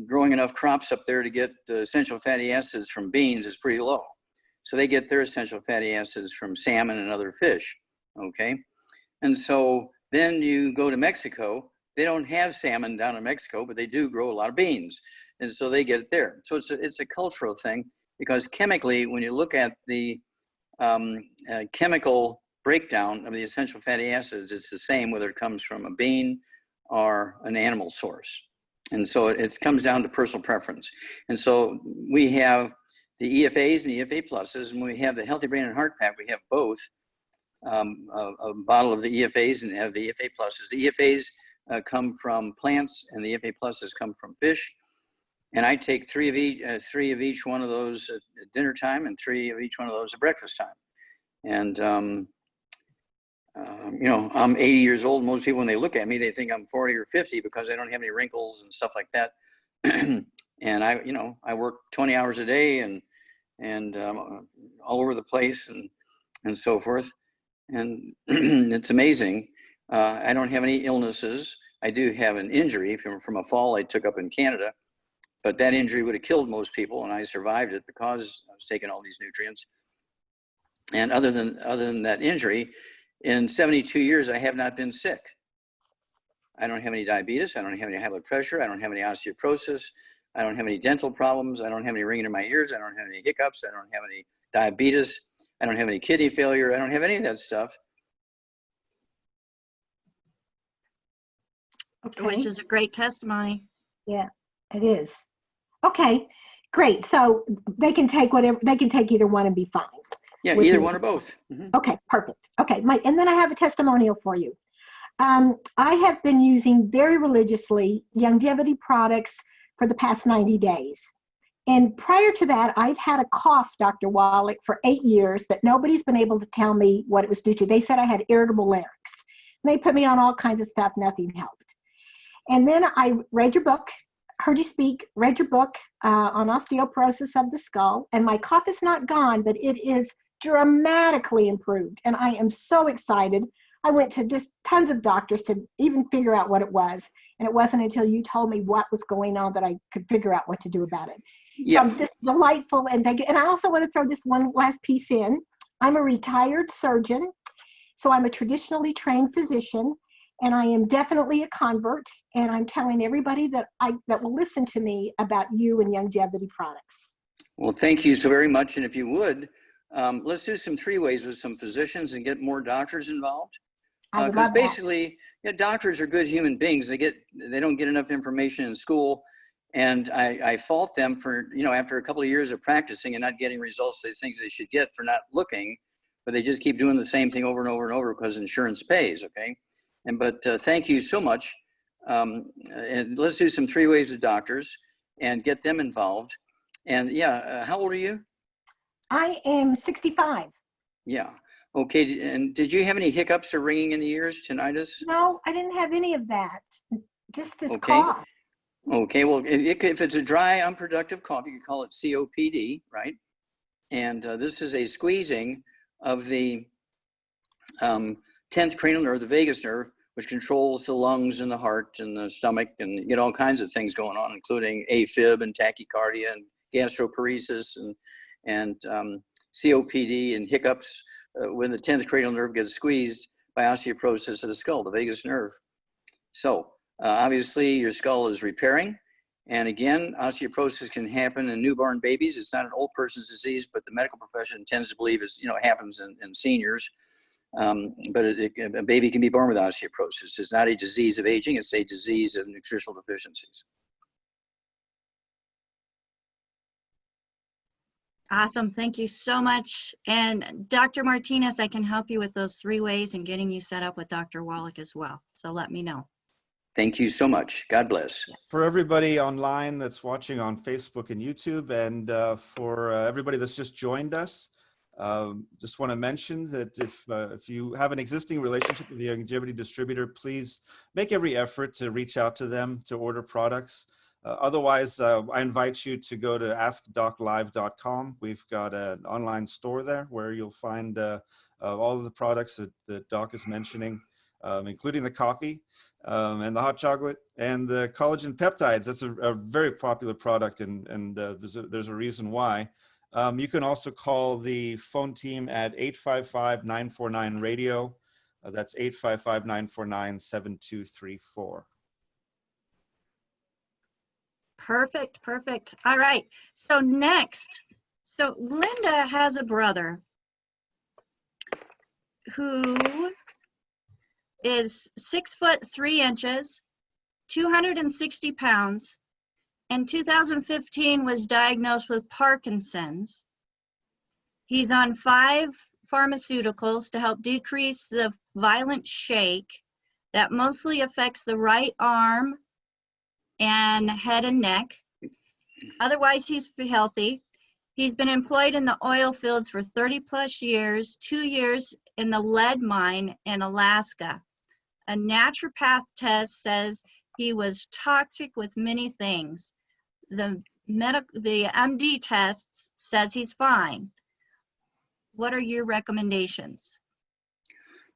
growing enough crops up there to get essential fatty acids from beans is pretty low. So they get their essential fatty acids from salmon and other fish, okay? And so then you go to Mexico, they don't have salmon down in Mexico, but they do grow a lot of beans. And so they get it there. So it's a cultural thing, because chemically, when you look at the chemical breakdown of the essential fatty acids, it's the same whether it comes from a bean or an animal source. And so it comes down to personal preference. And so we have the EFAs and the EFA pluses, and we have the Healthy Brain and Heart Pack. We have both, a bottle of the EFAs and have the EFA pluses. The EFAs come from plants, and the EFA pluses come from fish. And I take three of each one of those at dinner time, and 3 of each one of those at breakfast time. And I'm 80 years old. Most people, when they look at me, they think I'm 40 or 50 because I don't have any wrinkles and stuff like that. And I work 20 hours a day and all over the place and so forth. And it's amazing. I don't have any illnesses. I do have an injury from a fall I took up in Canada, but that injury would have killed most people, and I survived it because I was taking all these nutrients. And other than that injury, in 72 years, I have not been sick. I don't have any diabetes. I don't have any high blood pressure. I don't have any osteoporosis. I don't have any dental problems. I don't have any ringing in my ears. I don't have any hiccups. I don't have any diabetes. I don't have any kidney failure. I don't have any of that stuff. Okay. which is a great testimony. Yeah, it is. Okay, great. So they can take whatever, they can take either one and be fine. Yeah, with either me. one or both. Mhm. Okay, perfect. Okay, and then I have a testimonial for you. I have been using very religiously longevity products for the past 90 days. And prior to that, I've had a cough, Dr. Wallach, for 8 years that nobody's been able to tell me what it was due to. They said I had irritable larynx. And they put me on all kinds of stuff, nothing helped. And then I read your book, heard you speak, read your book on osteoporosis of the skull, and my cough is not gone, but it is dramatically improved. And I am so excited. I went to just tons of doctors to even figure out what it was. And it wasn't until you told me what was going on that I could figure out what to do about it. Yeah. So I'm just delightful. And thank you. And I also want to throw this one last piece in. I'm a retired surgeon. So I'm a traditionally trained physician. And I am definitely a convert. And I'm telling everybody that will listen to me about you and longevity products. Well, thank you so very much. And if you would, let's do some 3-ways with some physicians and get more doctors involved. I would Because love that. basically, yeah, doctors are good human beings. They don't get enough information in school. And I fault them for, after a couple of years of practicing and not getting results they think they should get, for not looking, but they just keep doing the same thing over and over and over because insurance pays, okay? But thank you so much. And let's do some 3-ways with doctors and get them involved. And yeah, how old are you? I am 65. Yeah. Okay. And did you have any hiccups or ringing in the ears, tinnitus? No, I didn't have any of that. Just this Okay. cough. Okay. Well, if it's a dry, unproductive cough, you could call it COPD, right? And this is a squeezing of the 10th cranial nerve, the vagus nerve, which controls the lungs and the heart and the stomach, and you get all kinds of things going on, including AFib and tachycardia and gastroparesis and COPD and hiccups when the 10th cranial nerve gets squeezed by osteoporosis of the skull, the vagus nerve. So obviously your skull is repairing. And again, osteoporosis can happen in newborn babies. It's not an old person's disease, but the medical profession tends to believe it happens in seniors. But a baby can be born with osteoporosis. It's not a disease of aging, it's a disease of nutritional deficiencies. Awesome. Thank you so much. And Dr. Martinez, I can help you with those 3 ways and getting you set up with Dr. Wallach as well. So let me know. Thank you so much. God bless. For everybody online that's watching on Facebook and YouTube, and for everybody that's just joined us, just want to mention that if you have an existing relationship with the longevity distributor, please make every effort to reach out to them to order products. Otherwise, I invite you to go to askdoclive.com. We've got an online store there where you'll find all of the products that Doc is mentioning, including the coffee and the hot chocolate and the collagen peptides. That's a very popular product, and there's a reason why. You can also call the phone team at 855-949-RADIO. That's 855-949-7234. Perfect, perfect. All right. So next, Linda has a brother who is 6'3", 260 pounds. In 2015 was diagnosed with Parkinson's. He's on 5 pharmaceuticals to help decrease the violent shake that mostly affects the right arm and head and neck. Otherwise, he's healthy. He's been employed in the oil fields for 30+ years, 2 years in the lead mine in Alaska. A naturopath test says he was toxic with many things. The MD test says he's fine. What are your recommendations?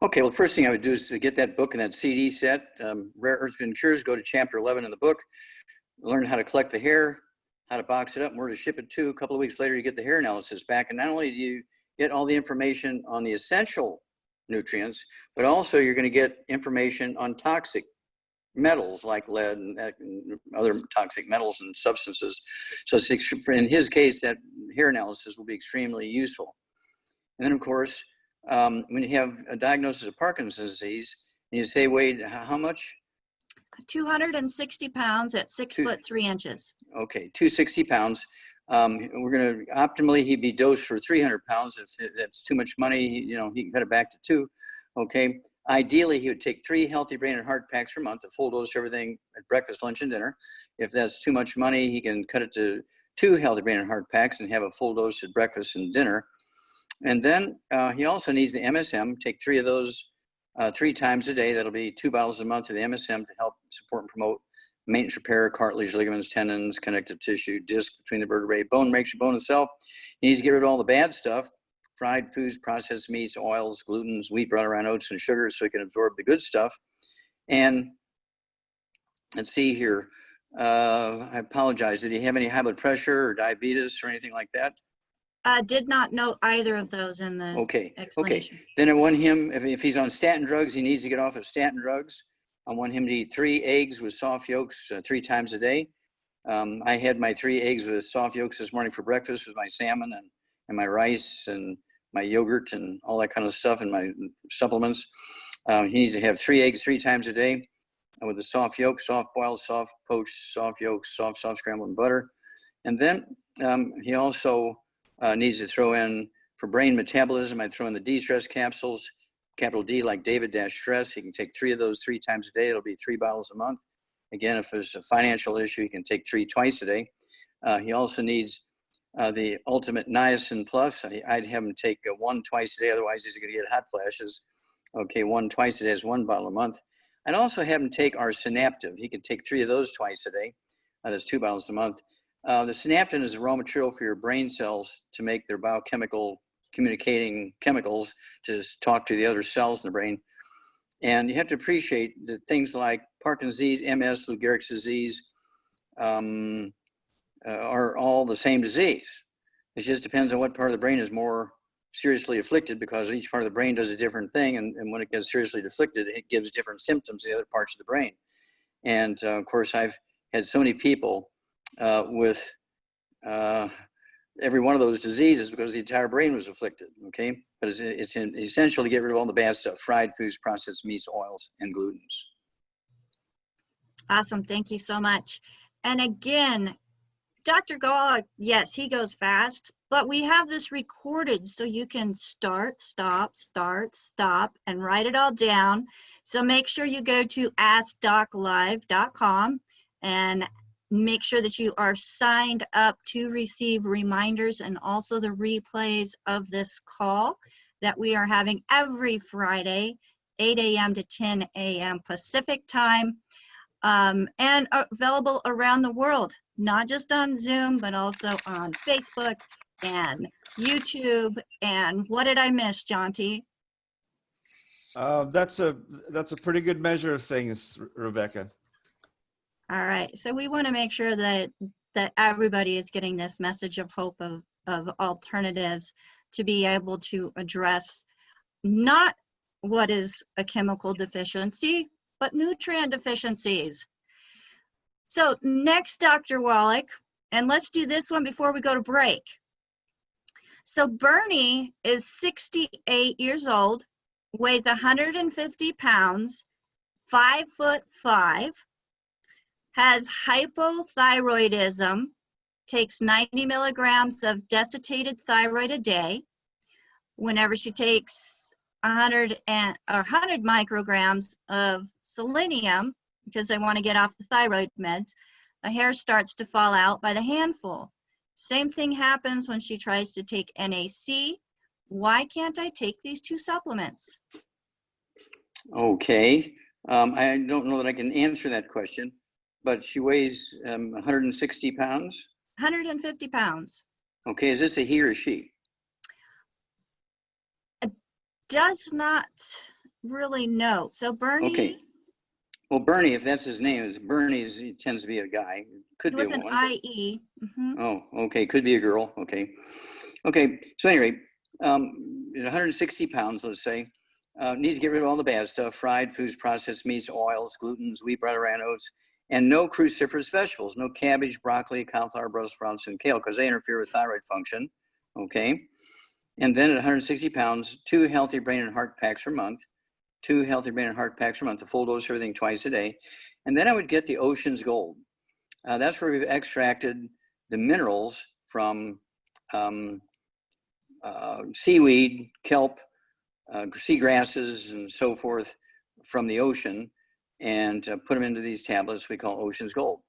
Okay, well, first thing I would do is to get that book and that CD set, Rare Earths and Cures. Go to chapter 11 in the book, learn how to collect the hair, how to box it up, and where to ship it to. A couple of weeks later, you get the hair analysis back. And not only do you get all the information on the essential nutrients, but also you're going to get information on toxic metals like lead and other toxic metals and substances. So in his case, that hair analysis will be extremely useful. And then, of course, when you have a diagnosis of Parkinson's disease, and you say, Wade, how much? 260 pounds at 6 Two- foot 3 inches. Okay, 260 pounds. We're going to optimally, he'd be dosed for 300 pounds. If that's too much money, you know, he can cut it back to 2. Okay. Ideally, he would take 3 healthy brain and heart packs per month, a full dose of everything at breakfast, lunch, and dinner. If that's too much money, he can cut it to 2 healthy brain and heart packs and have a full dose at breakfast and dinner. And then he also needs the MSM, take 3 of those 3 times a day. That'll be 2 bottles a month of the MSM to help support and promote maintenance repair, cartilage, ligaments, tendons, connective tissue, disc between the vertebrae. Bone makes your bone itself. He needs to get rid of all the bad stuff, fried foods, processed meats, oils, glutens, wheat, brown around oats, and sugars, so he can absorb the good stuff. And let's see here. I apologize. Did he have any high blood pressure or diabetes or anything like that? Did not know either of those in the explanation. Okay. Then I want him, if he's on statin drugs, he needs to get off of statin drugs. I want him to eat 3 eggs with soft yolks 3 times a day. I had my 3 eggs with soft yolks this morning for breakfast with my salmon and my rice and my yogurt and all that kind of stuff and my supplements. He needs to have 3 eggs 3 times a day with the soft yolk, soft boiled, soft poached, soft yolk, soft scrambled in butter. And then he also needs to throw in, for brain metabolism, I throw in the D-stress capsules, capital D like David-stress. He can take 3 of those 3 times a day. It'll be 3 bottles a month. Again, if there's a financial issue, he can take 3 twice a day. He also needs the ultimate niacin plus. I'd have him take 1 twice a day, otherwise he's going to get hot flashes. Okay, 1 twice a day is 1 bottle a month. I'd also have him take our Synaptive. He can take 3 of those twice a day. That's 2 bottles a month. The synaptin is the raw material for your brain cells to make their biochemical communicating chemicals to talk to the other cells in the brain. And you have to appreciate that things like Parkinson's disease, MS, Lou Gehrig's disease are all the same disease. It just depends on what part of the brain is more seriously afflicted, because each part of the brain does a different thing. And when it gets seriously afflicted, it gives different symptoms to the other parts of the brain. And of course, I've had so many people with every one of those diseases because the entire brain was afflicted, okay? But it's essential to get rid of all the bad stuff, fried foods, processed meats, oils, and glutens. Awesome, thank you so much. And again, Dr. Wallach, yes, he goes fast, but we have this recorded so you can start, stop, and write it all down. So make sure you go to AskDocLive.com and make sure that you are signed up to receive reminders and also the replays of this call that we are having every Friday, 8 a.m. to 10 a.m. Pacific time, and available around the world, not just on Zoom, but also on Facebook and YouTube. And what did I miss, Jonty? That's a pretty good measure of things, Rebecca. All right, so we want to make sure that everybody is getting this message of hope of alternatives to be able to address not what is a chemical deficiency, but nutrient deficiencies. So next, Dr. Wallach, and let's do this one before we go to break. So Bernie is 68 years old, weighs 150 pounds, 5'5", has hypothyroidism, takes 90 milligrams of desiccated thyroid a day. Whenever she takes 100 micrograms of selenium, because they want to get off the thyroid meds, the hair starts to fall out by the handful. Same thing happens when she tries to take NAC. Why can't I take these 2 supplements? Okay, I don't know that I can answer that question, but she weighs 160 pounds? 150 pounds. Okay, is this a he or she? Does not really know. So Bernie. Okay. Well, Bernie, if that's his name, he tends to be a guy. Could be a woman. With an IE. Mm-hmm. Oh, okay. Could be a girl. Okay. Okay. So anyway, 160 pounds, let's say, needs to get rid of all the bad stuff, fried foods, processed meats, oils, glutens, wheat, brown around oats, and no cruciferous vegetables, no cabbage, broccoli, cauliflower, Brussels sprouts, and kale, because they interfere with thyroid function. Okay. And then at 160 pounds, 2 healthy brain and heart packs per month, 2 healthy brain and heart packs per month, a full dose of everything twice a day. And then I would get the Ocean's Gold. That's where we've extracted the minerals from seaweed, kelp, sea grasses, and so forth from the ocean, and put them into these tablets we call Ocean's Gold.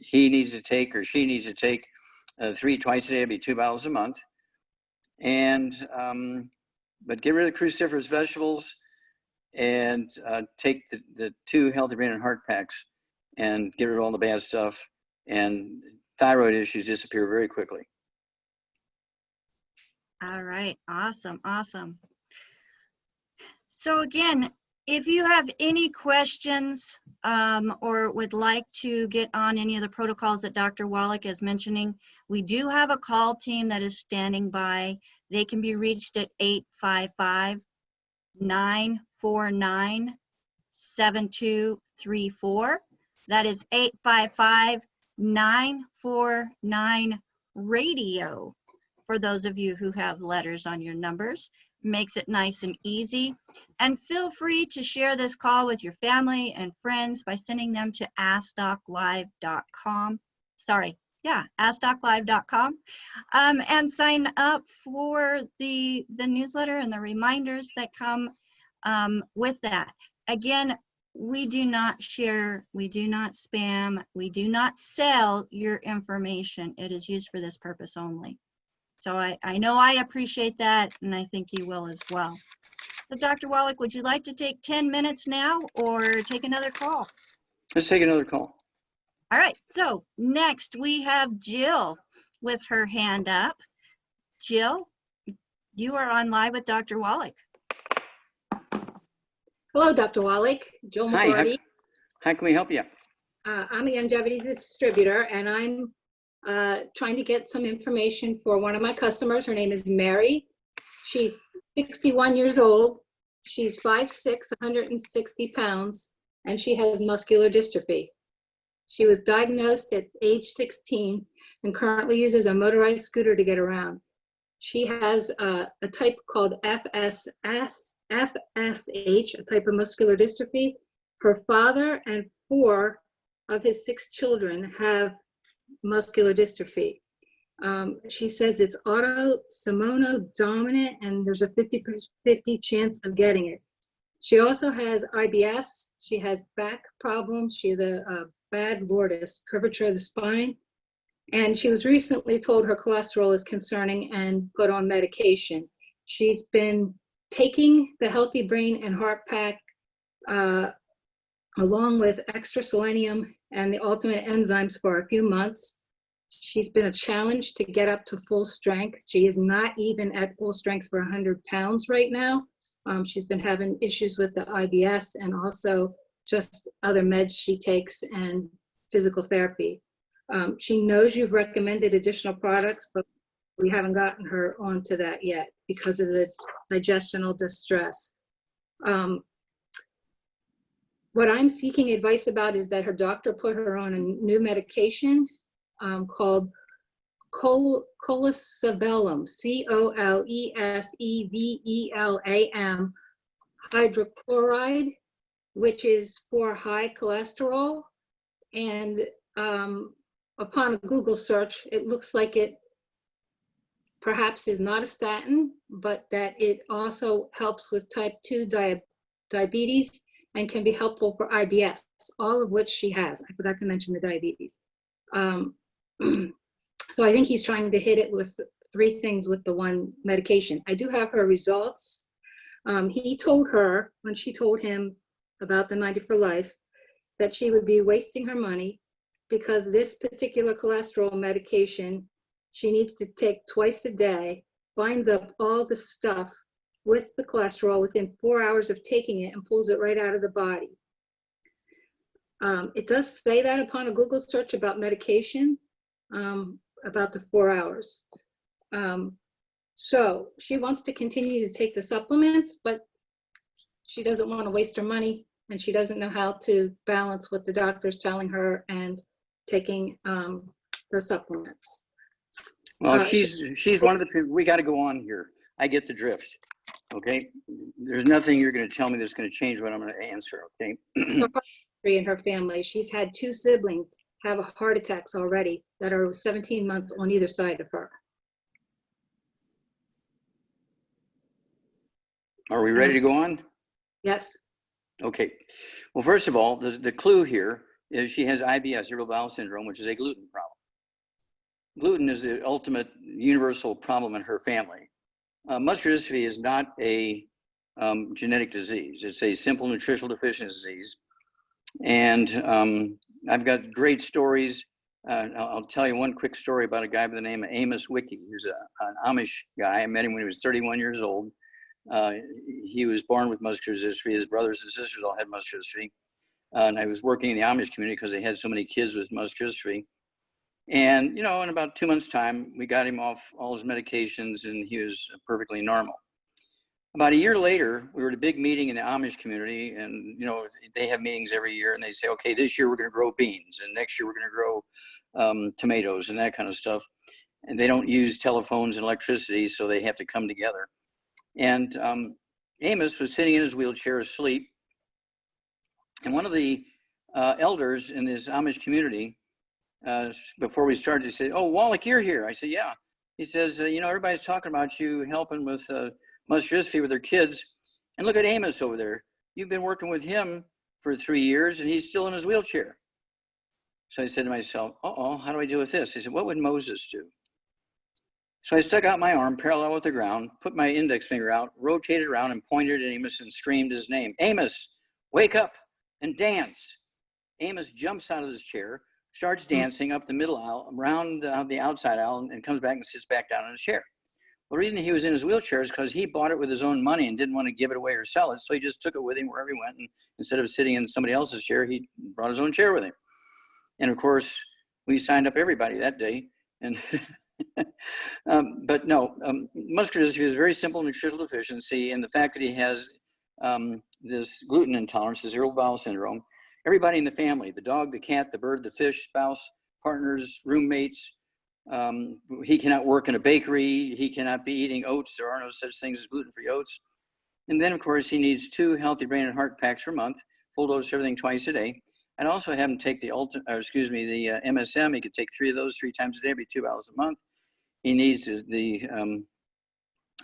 He needs to take, or she needs to take, 3 twice a day, it'd be 2 bottles a month. And, but get rid of the cruciferous vegetables and take the 2 healthy brain and heart packs and get rid of all the bad stuff, and thyroid issues disappear very quickly. All right, awesome, awesome. So again, if you have any questions or would like to get on any of the protocols that Dr. Wallach is mentioning, we do have a call team that is standing by. They can be reached at 855-949-7234. That is 855-949-RADIO. For those of you who have letters on your numbers, makes it nice and easy. And feel free to share this call with your family and friends by sending them to AskDocLive.com. Sorry, yeah, AskDocLive.com. And sign up for the newsletter and the reminders that come with that. Again, we do not share, we do not spam, we do not sell your information. It is used for this purpose only. So I know I appreciate that, and I think you will as well. So Dr. Wallach, would you like to take 10 minutes now or take another call? Let's take another call. All right, so next we have Jill with her hand up. Jill, you are on live with Dr. Wallach. Hello, Dr. Wallach. Jill Hi, McCarty. how can we help you? I'm a longevity distributor, and I'm trying to get some information for one of my customers. Her name is Mary. She's 61 years old. She's 5'6", 160 pounds, and she has muscular dystrophy. She was diagnosed at age 16 and currently uses a motorized scooter to get around. She has a type called FSH, a type of muscular dystrophy. Her father and 4 of his 6 children have muscular dystrophy. She says it's autosomal dominant and there's a 50-50 chance of getting it. She also has IBS. She has back problems. She has a bad lordus, curvature of the spine. And she was recently told her cholesterol is concerning and put on medication. She's been taking the Healthy Brain and Heart Pack along with extra selenium and the ultimate enzymes for a few months. She's been a challenge to get up to full strength. She is not even at full strength for 100 pounds right now. She's been having issues with the IBS and also just other meds she takes and physical therapy. She knows you've recommended additional products, but we haven't gotten her onto that yet because of the digestional distress. What I'm seeking advice about is that her doctor put her on a new medication called Colesevelam, Colesevelam hydrochloride, which is for high cholesterol. And upon a Google search, it looks like it perhaps is not a statin, but that it also helps with type 2 diabetes and can be helpful for IBS, all of which she has. I forgot to mention the diabetes. So I think he's trying to hit it with 3 things with the one medication. I do have her results. He told her, when she told him about the 90 for Life, that she would be wasting her money because this particular cholesterol medication she needs to take twice a day, binds up all the stuff with the cholesterol within 4 hours of taking it and pulls it right out of the body. It does say that upon a Google search about medication, about the 4 hours. So she wants to continue to take the supplements, but she doesn't want to waste her money, and she doesn't know how to balance what the doctor's telling her and taking the supplements. Well, she's one of the people, we got to go on here. I get the drift. Okay, there's nothing you're going to tell me that's going to change what I'm going to answer. Okay. In her family, she's had 2 siblings have heart attacks already that are 17 months on either side of her. Are we ready to go on? Yes. Okay. Well, first of all, the clue here is she has IBS, irritable bowel syndrome, which is a gluten problem. Gluten is the ultimate universal problem in her family. Muscular dystrophy is not a genetic disease. It's a simple nutritional deficiency disease. And I've got great stories. I'll tell you one quick story about a guy by the name of Amos Wiki, who's an Amish guy. I met him when he was 31 years old. He was born with muscular dystrophy. His brothers and sisters all had muscular dystrophy. And I was working in the Amish community because they had so many kids with muscular dystrophy. And, you know, in about 2 months' time, we got him off all his medications and he was perfectly normal. About a year later, we were at a big meeting in the Amish community, and, you know, they have meetings every year, and they say, okay, this year we're going to grow beans, and next year we're going to grow tomatoes and that kind of stuff. And they don't use telephones and electricity, so they have to come together. And Amos was sitting in his wheelchair asleep, and one of the elders in this Amish community, before we started, he said, oh, Wallach, you're here. I said, yeah. He says, you know, everybody's talking about you helping with muscular dystrophy with their kids. And look at Amos over there. You've been working with him for 3 years and he's still in his wheelchair. So I said to myself, uh-oh, how do I deal with this? He said, what would Moses do? So I stuck out my arm parallel with the ground, put my index finger out, rotated around and pointed at Amos and screamed his name. Amos, wake up and dance. Amos jumps out of his chair, starts dancing up the middle aisle, around the outside aisle, and comes back and sits back down in his chair. The reason he was in his wheelchair is because he bought it with his own money and didn't want to give it away or sell it. So he just took it with him wherever he went. And instead of sitting in somebody else's chair, he brought his own chair with him. And of course, we signed up everybody that day. And but no, muscular dystrophy is a very simple nutritional deficiency. And the fact that he has this gluten intolerance, this irritable bowel syndrome, everybody in the family, the dog, the cat, the bird, the fish, spouse, partners, roommates, he cannot work in a bakery. He cannot be eating oats. There are no such things as gluten-free oats. And then, of course, he needs 2 healthy brain and heart packs per month, full dose everything twice a day. I'd also have him take the MSM. He could take 3 of those 3 times a day, every 2 hours a month. He needs the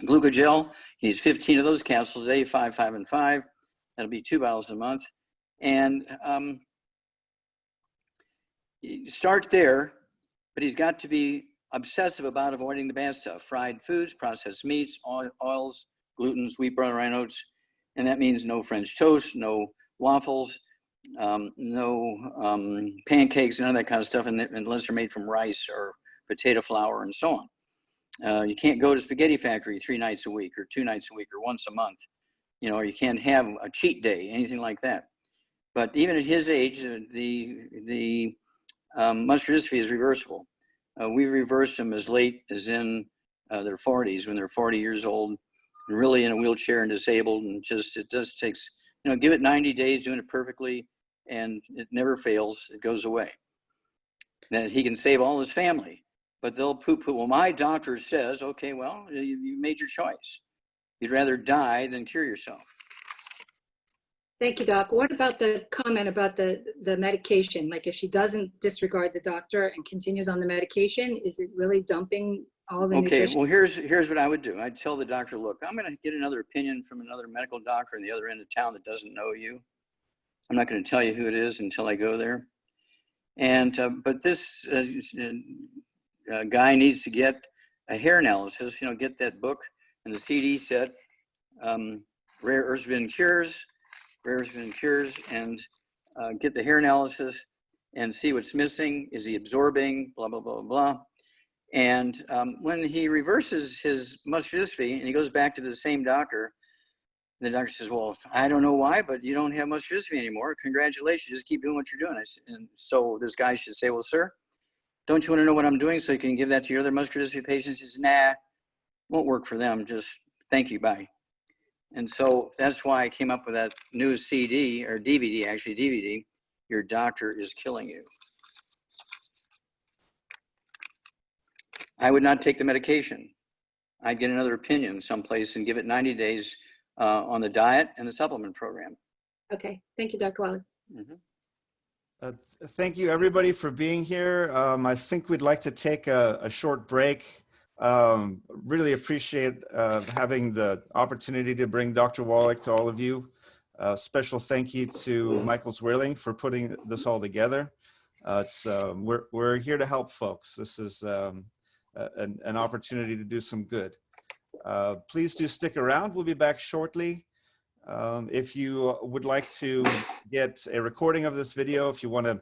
glucogel. He needs 15 of those capsules a day, 5, 5, and 5. That'll be 2 bottles a month. And start there. But he's got to be obsessive about avoiding the bad stuff: fried foods, processed meats, oils, glutens, wheat, brown, rye oats. And that means no French toast, no waffles, no pancakes, none of that kind of stuff, unless they're made from rice or potato flour and so on. You can't go to Spaghetti Factory 3 nights a week or 2 nights a week or once a month, you know, or you can't have a cheat day, anything like that. But even at his age, the muscular dystrophy is reversible. We reversed them as late as in their 40s, when they're 40 years old, really in a wheelchair and disabled, and just, it just takes, you know, give it 90 days doing it perfectly, and it never fails. It goes away. That he can save all his family, but they'll poo-poo. Well, my doctor says, okay, well, you made your choice. You'd rather die than cure yourself. Thank you, Doc. What about the comment about the medication? Like, if she doesn't disregard the doctor and continues on the medication, is it really dumping all the nutrition? Well, here's what I would do. I'd tell the doctor, look, I'm going to get another opinion from another medical doctor in the other end of town that doesn't know you. I'm not going to tell you who it is until I go there. And but this guy needs to get a hair analysis, you know, get that book and the CD set, Rare Earths and Cures, and get the hair analysis and see what's missing. Is he absorbing, blah, blah, blah, blah. And when he reverses his muscular dystrophy and he goes back to the same doctor, the doctor says, well, I don't know why, but you don't have muscular dystrophy anymore. Congratulations, just keep doing what you're doing. And so this guy should say, well, sir, don't you want to know what I'm doing so you can give that to your other muscular dystrophy patients? He says, nah, won't work for them. Just thank you, bye. And so that's why I came up with that new CD, or DVD, actually DVD, Your Doctor is Killing You. I would not take the medication. I'd get another opinion someplace and give it 90 days on the diet and the supplement program. Okay, thank you, Dr. Wallach. Thank you, everybody, for being here. I think we'd like to take a short break. Really appreciate having the opportunity to bring Dr. Wallach to all of you. Special thank you to Michael Zwirling for putting this all together. We're here to help folks. This is an opportunity to do some good. Please do stick around. We'll be back shortly. If you would like to get a recording of this video, if you want to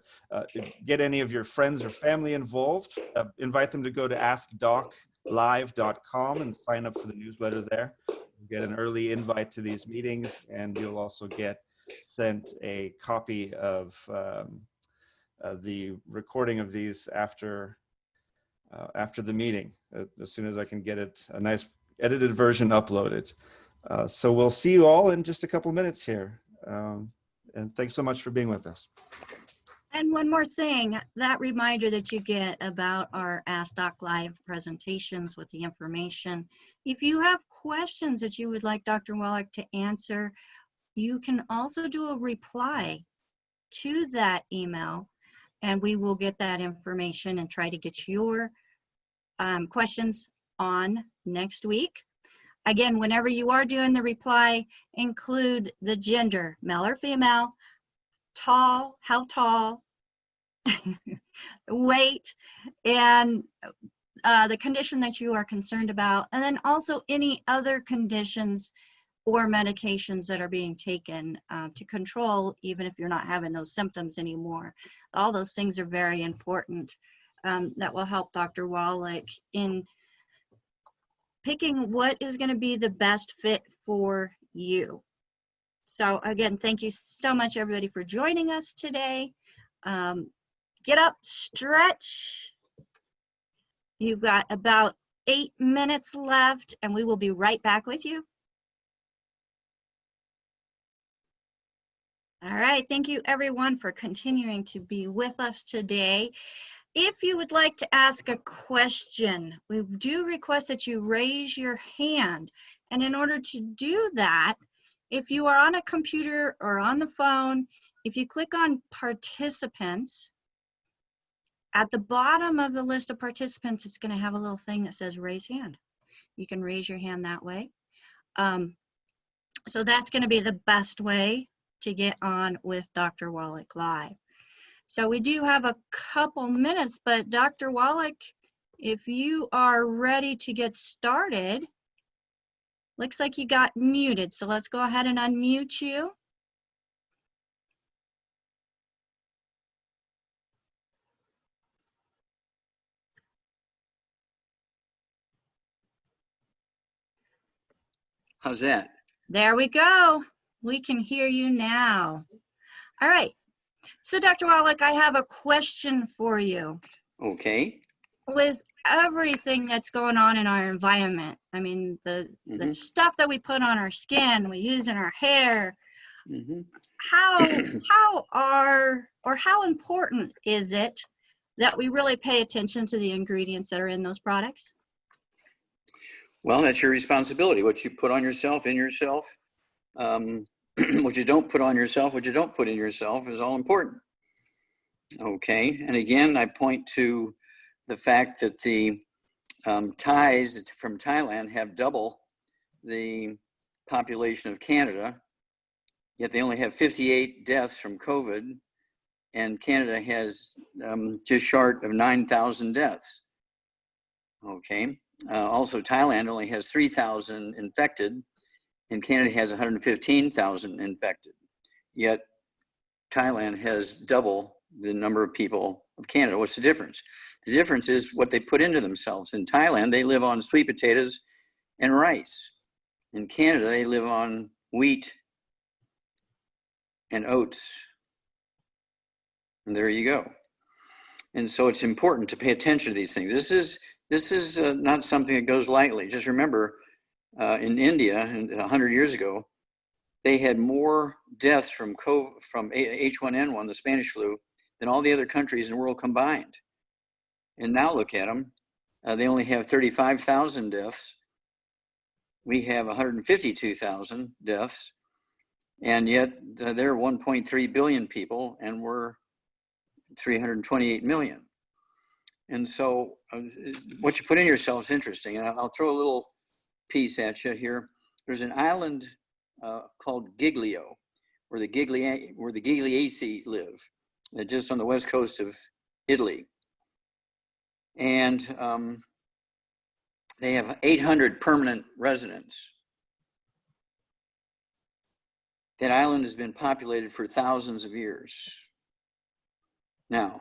get any of your friends or family involved, invite them to go to askdoclive.com and sign up for the newsletter there. You'll get an early invite to these meetings, and you'll also get sent a copy of the recording of these after the meeting, as soon as I can get it, a nice edited version uploaded. So we'll see you all in just a couple minutes here. And thanks so much for being with us. And one more thing, that reminder that you get about our Ask Doc Live presentations with the information. If you have questions that you would like Dr. Wallach to answer, you can also do a reply to that email, and we will get that information and try to get your questions on next week. Again, whenever you are doing the reply, include the gender, male or female, tall, how tall, weight, and the condition that you are concerned about, and then also any other conditions or medications that are being taken to control, even if you're not having those symptoms anymore. All those things are very important. That will help Dr. Wallach in picking what is going to be the best fit for you. So again, thank you so much, everybody, for joining us today. Get up, stretch. You've got about 8 minutes left, and we will be right back with you. All right, thank you everyone for continuing to be with us today. If you would like to ask a question, we do request that you raise your hand. And in order to do that, if you are on a computer or on the phone, if you click on participants, at the bottom of the list of participants, it's going to have a little thing that says raise hand. You can raise your hand that way. So that's going to be the best way to get on with Dr. Wallach Live. So we do have a couple minutes, but Dr. Wallach, if you are ready to get started, looks like you got muted. So let's go ahead and unmute you. How's that? There we go. We can hear you now. All right. So Dr. Wallach, I have a question for you. Okay. With everything that's going on in our environment, I mean, the stuff that we put on our skin, we use in our hair, how important is it that we really pay attention to the ingredients that are in those products? Well, that's your responsibility. What you put on yourself, in yourself, what you don't put on yourself, what you don't put in yourself is all important. Okay, and again, I point to the fact that the Thais from Thailand have double the population of Canada, yet they only have 58 deaths from COVID, and Canada has just short of 9,000 deaths. Okay, also Thailand only has 3,000 infected, and Canada has 115,000 infected, yet Thailand has double the number of people of Canada. What's the difference? The difference is what they put into themselves. In Thailand, they live on sweet potatoes and rice. In Canada, they live on wheat and oats. And there you go. And so it's important to pay attention to these things. This is not something that goes lightly. Just remember, in India, 100 years ago, they had more deaths from H1N1, the Spanish flu, than all the other countries in the world combined. And now look at them. They only have 35,000 deaths, we have 152,000 deaths, and yet there are 1.3 billion people, and we're 328 million. And so what you put in yourself is interesting. And I'll throw a little piece at you here. There's an island called Giglio, where the Gigliesi live, just on the west coast of Italy. And they have 800 permanent residents. That island has been populated for thousands of years. Now,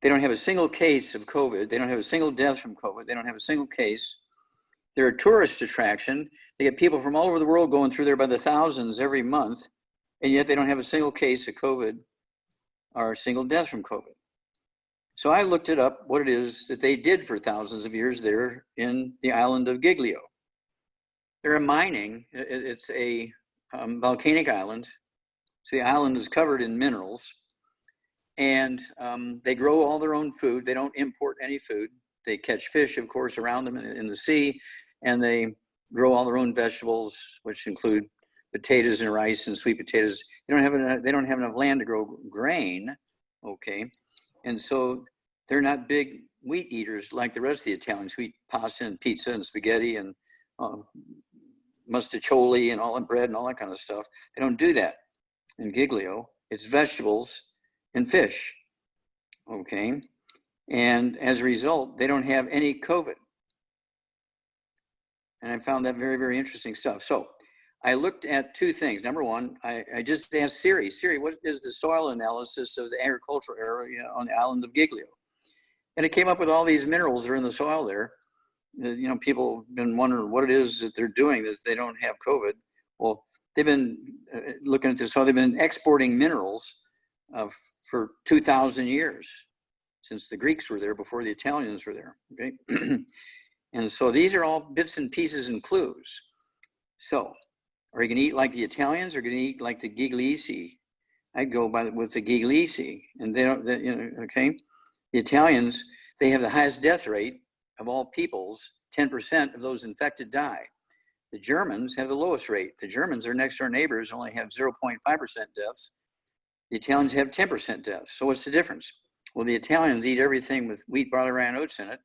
they don't have a single case of COVID. They don't have a single death from COVID. They don't have a single case. They're a tourist attraction. They get people from all over the world going through there by the thousands every month, and yet they don't have a single case of COVID or a single death from COVID. So I looked it up, what it is that they did for thousands of years there in the island of Giglio. They're mining. It's a volcanic island. So the island is covered in minerals, and they grow all their own food. They don't import any food. They catch fish, of course, around them in the sea, and they grow all their own vegetables, which include potatoes and rice and sweet potatoes. They don't have enough land to grow grain, okay? And so they're not big wheat eaters like the rest of the Italians who eat pasta and pizza and spaghetti and mustacholi and all that bread and all that kind of stuff. They don't do that in Giglio. It's vegetables and fish, okay? And as a result, they don't have any COVID. And I found that very, very interesting stuff. So I looked at two things. Number one, I just asked Siri, what is the soil analysis of the agricultural area on the island of Giglio? And it came up with all these minerals that are in the soil there. You know, people have been wondering what it is that they're doing that they don't have COVID. Well, they've been looking at this, so they've been exporting minerals for 2,000 years, since the Greeks were there before the Italians were there, okay? And so these are all bits and pieces and clues. So are you gonna eat like the Italians or gonna eat like the Gigliesi? I'd go with the Gigliesi, and they don't, you know, okay? The Italians, they have the highest death rate of all peoples. 10% of those infected die. The Germans have the lowest rate. The Germans, our next door neighbors, only have 0.5% deaths. The Italians have 10% deaths. So what's the difference? Well, the Italians eat everything with wheat, barley, rye, and oats in it,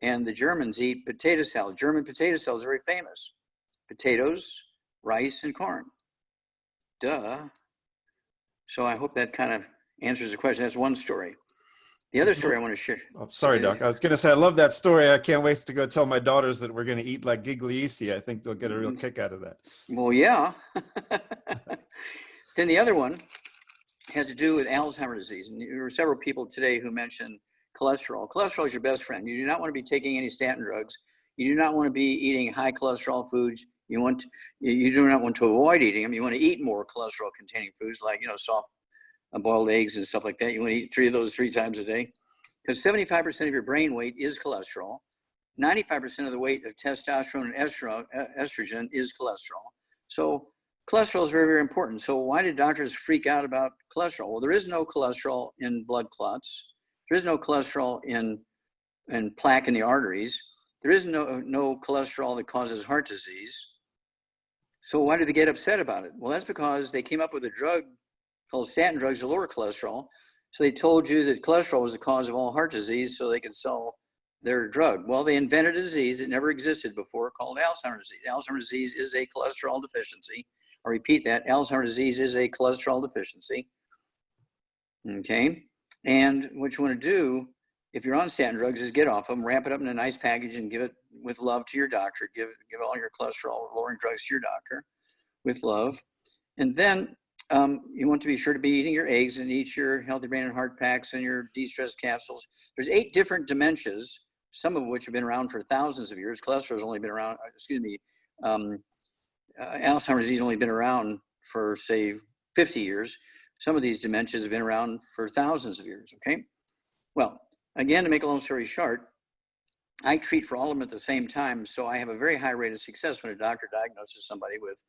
and the Germans eat potato salad. German potato salad is very famous. Potatoes, rice, and corn. Duh. So I hope that kind of answers the question. That's one story. The other story I want to share. Oh, sorry, Doc. I was going to say, I love that story. I can't wait to go tell my daughters that we're going to eat like Gigliesi. I think they'll get a real kick out of that. Well, yeah. Then the other one has to do with Alzheimer's disease. And there were several people today who mentioned cholesterol. Cholesterol is your best friend. You do not want to be taking any statin drugs. You do not want to be eating high cholesterol foods. You do not want to avoid eating them. You want to eat more cholesterol containing foods like, you know, soft boiled eggs and stuff like that. You want to eat 3 of those 3 times a day, because 75% of your brain weight is cholesterol. 95% of the weight of testosterone and estrogen is cholesterol. So cholesterol is very, very important. So why did doctors freak out about cholesterol? Well, there is no cholesterol in blood clots. There is no cholesterol in plaque in the arteries. There is no cholesterol that causes heart disease. So why did they get upset about it? Well, that's because they came up with a drug called statin drugs to lower cholesterol. So they told you that cholesterol was the cause of all heart disease so they could sell their drug. Well, they invented a disease that never existed before called Alzheimer's disease. Alzheimer's disease is a cholesterol deficiency. I'll repeat that. Alzheimer's disease is a cholesterol deficiency. Okay. And what you want to do if you're on statin drugs is get off them, wrap it up in a nice package and give it with love to your doctor. Give all your cholesterol lowering drugs to your doctor with love. And then you want to be sure to be eating your eggs and eat your healthy brain and heart packs and your de-stress capsules. There's 8 different dementias, some of which have been around for thousands of years. Cholesterol has only been around, Alzheimer's disease has only been around for, say, 50 years. Some of these dementias have been around for thousands of years, okay? Well, again, to make a long story short, I treat for all of them at the same time, so I have a very high rate of success when a doctor diagnoses somebody with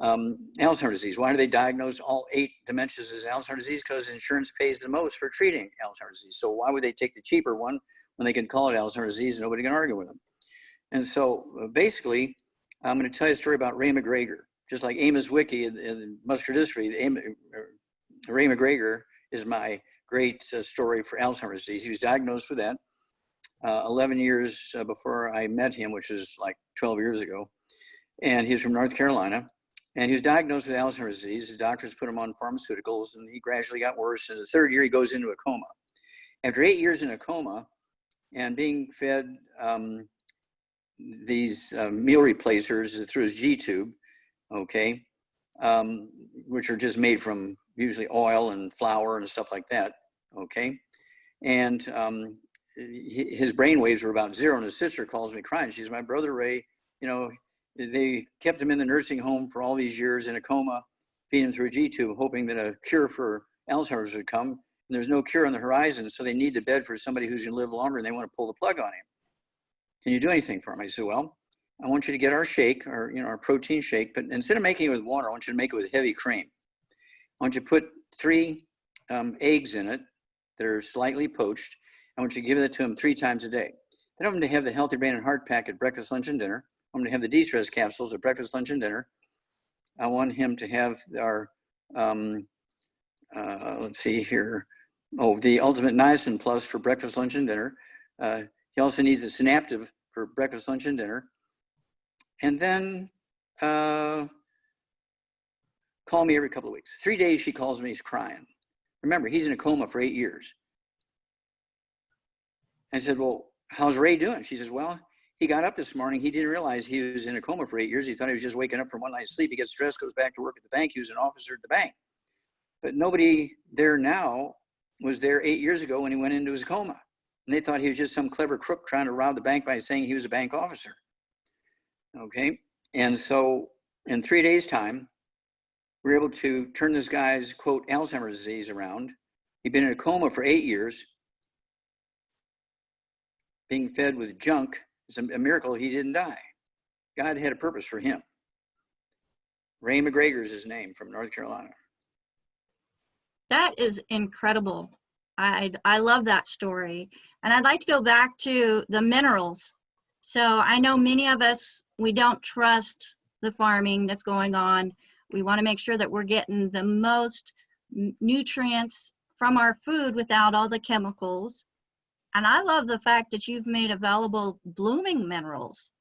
Alzheimer's disease. Why do they diagnose all 8 dementias as Alzheimer's disease? Because insurance pays the most for treating Alzheimer's disease. So why would they take the cheaper one when they can call it Alzheimer's disease and nobody can argue with them? And so basically, I'm going to tell you a story about Ray McGregor. Just like Amos Wiki in Muscular Dystrophy, Ray McGregor is my great story for Alzheimer's disease. He was diagnosed with that 11 years before I met him, which is like 12 years ago. And he's from North Carolina. And he was diagnosed with Alzheimer's disease. The doctors put him on pharmaceuticals, and he gradually got worse. In the third year, he goes into a coma. After 8 years in a coma and being fed these meal replacers through his G tube, okay, which are just made from usually oil and flour and stuff like that, okay? And his brain waves were about 0, and his sister calls me crying. She says, my brother Ray, you know, they kept him in the nursing home for all these years in a coma, feeding him through a G-tube, hoping that a cure for Alzheimer's would come. And there's no cure on the horizon, so they need the bed for somebody who's gonna live longer, and they want to pull the plug on him. Can you do anything for him? I said, well, I want you to get our shake, our protein shake, but instead of making it with water, I want you to make it with heavy cream. I want you to put 3 eggs in it that are slightly poached. I want you to give that to him 3 times a day. Then I want him to have the Healthy Brain and Heart Pack at breakfast, lunch, and dinner. I want him to have the de-stress capsules at breakfast, lunch, and dinner. I want him to have our, let's see here, the Ultimate Niacin Plus for breakfast, lunch, and dinner. He also needs the Synaptive for breakfast, lunch, and dinner. And then call me every couple of weeks. 3 days she calls me, he's crying. Remember, he's in a coma for 8 years. I said, well, how's Ray doing? She says, well, he got up this morning. He didn't realize he was in a coma for 8 years. He thought he was just waking up from one night's sleep. He gets stressed, goes back to work at the bank. He was an officer at the bank. But nobody there now was there 8 years ago when he went into his coma. And they thought he was just some clever crook trying to rob the bank by saying he was a bank officer. Okay. And so in 3 days' time, we were able to turn this guy's, quote, Alzheimer's disease around. He'd been in a coma for 8 years, being fed with junk. It's a miracle he didn't die. God had a purpose for him. Ray McGregor is his name, from North Carolina. That is incredible. I love that story. And I'd like to go back to the minerals. So I know many of us, we don't trust the farming that's going on. We want to make sure that we're getting the most nutrients from our food without all the chemicals. And I love the fact that you've made available blooming minerals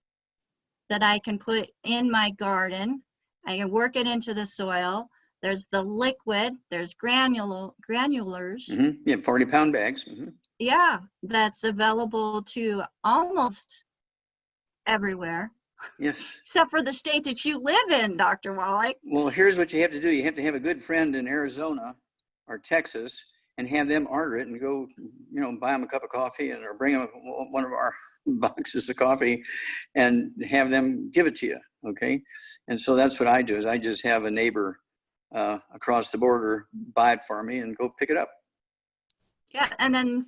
that I can put in my garden. I can work it into the soil. There's the liquid, there's granulars. Mm-hmm. Yeah, 40-pound bags. Mm-hmm. Yeah, that's available to almost everywhere. Yes. Except for the state that you live in, Dr. Wallach. Well, here's what you have to do. You have to have a good friend in Arizona or Texas and have them order it and go, buy them a cup of coffee or bring them one of our boxes of coffee and have them give it to you, okay? And so that's what I do, is I just have a neighbor across the border buy it for me and go pick it up. Yeah, and then